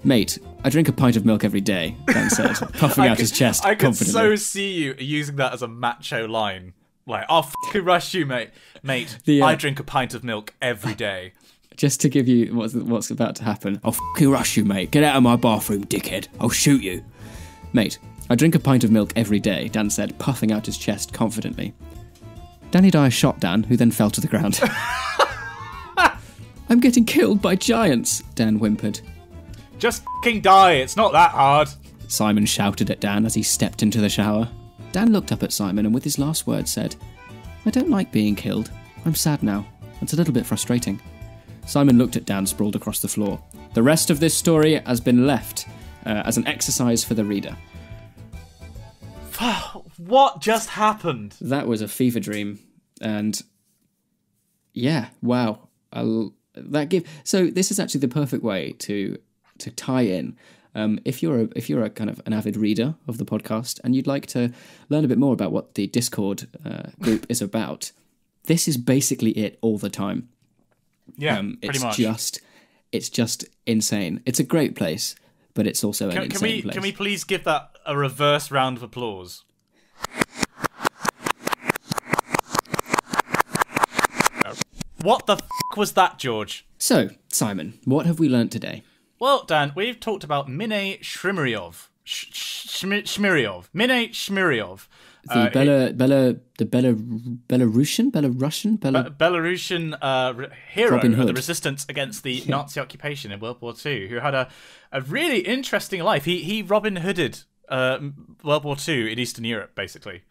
Mate, I drink a pint of milk every day, Dan said, puffing out his chest I could confidently. so see you using that as a macho line. Like, I'll f***ing rush you, mate. Mate, I drink a pint of milk every day. Just to give you what's about to happen. I'll f***ing rush you, mate. Get out of my bathroom, dickhead. I'll shoot you. Mate, I drink a pint of milk every day, Dan said, puffing out his chest confidently. Danny Dyer shot Dan, who then fell to the ground. I'm getting killed by giants, Dan whimpered. Just f***ing die, it's not that hard. Simon shouted at Dan as he stepped into the shower. Dan looked up at Simon and with his last words said, I don't like being killed. I'm sad now. It's a little bit frustrating. Simon looked at Dan sprawled across the floor. The rest of this story has been left as an exercise for the reader. What just happened? That was a fever dream, and yeah, wow. So this is actually the perfect way to tie in. If you're a kind of an avid reader of the podcast and you'd like to learn a bit more about what the Discord group is about, this is basically it all the time. Yeah, pretty much. It's just insane. It's a great place, but it's also an insane place. Can we please give that a reverse round of applause? What the f*** was that, George? So, Simon, what have we learnt today? Well, Dan, we've talked about Minay Shmyryov. Shmyryov. Minay Shmyryov. Belarusian hero of the resistance against the Nazi occupation in World War II, who had a really interesting life. He Robin Hooded World War II in Eastern Europe, basically,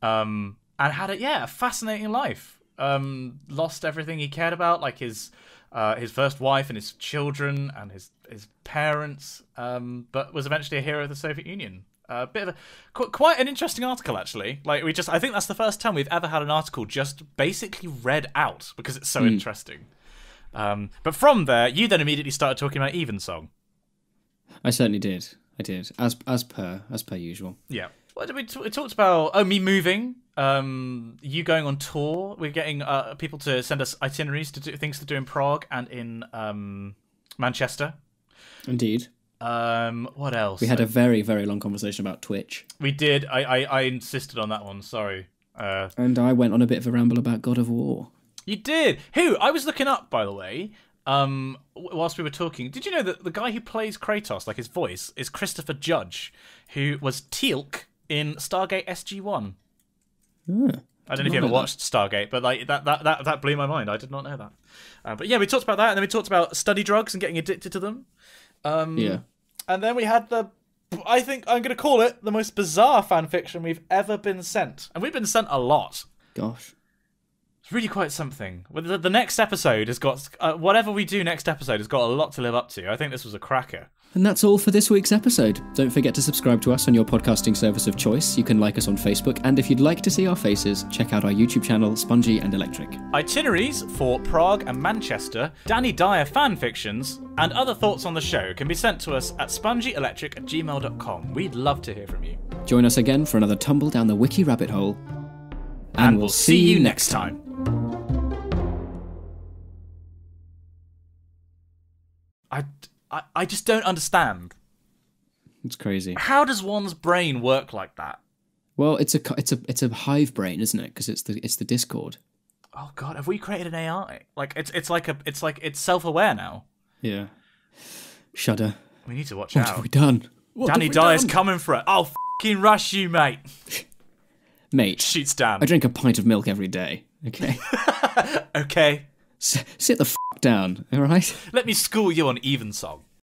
and had a fascinating life. Lost everything he cared about, like his first wife and his children and his parents, but was eventually a hero of the Soviet Union. A bit of quite an interesting article, actually. Like I think that's the first time we've ever had an article just basically read out because it's so interesting. But from there, you then immediately started talking about evensong. I certainly did. As per usual. Yeah. What did we talked about? Oh, me moving. You going on tour. We're getting people to send us itineraries to do things to do in Prague and in Manchester. Indeed. What else? We had a very, very long conversation about Twitch. We did. I insisted on that one. Sorry. And I went on a bit of a ramble about God of War. You did. Who? I was looking up, by the way. Whilst we were talking, did you know that the guy who plays Kratos, like his voice, is Christopher Judge, who was Teal'c in Stargate SG-1? I don't know if you ever watched Stargate, but like that blew my mind. I did not know that. But yeah, we talked about that, and then we talked about study drugs and getting addicted to them. And then we had I think I'm going to call it the most bizarre fan fiction we've ever been sent. And we've been sent a lot. Gosh. It's really quite something. The next episode has got, whatever we do next episode has got a lot to live up to. I think this was a cracker. And that's all for this week's episode. Don't forget to subscribe to us on your podcasting service of choice. You can like us on Facebook, and if you'd like to see our faces, check out our YouTube channel, Spongy and Electric. Itineraries for Prague and Manchester, Danny Dyer fanfictions, and other thoughts on the show can be sent to us at spongyelectric@gmail.com. We'd love to hear from you. Join us again for another tumble down the wiki rabbit hole. And we'll see you next time. I just don't understand. It's crazy. How does one's brain work like that? Well, it's a hive brain, isn't it? Because it's the Discord. Oh God, have we created an AI? Like it's self-aware now. Yeah. Shudder. We need to watch out. What have we done? Danny Dyer's coming for it. I'll fucking rush you, mate. Mate. Shoots down. I drink a pint of milk every day. Okay. Okay. Sit the down, all right? Let me school you on evensong.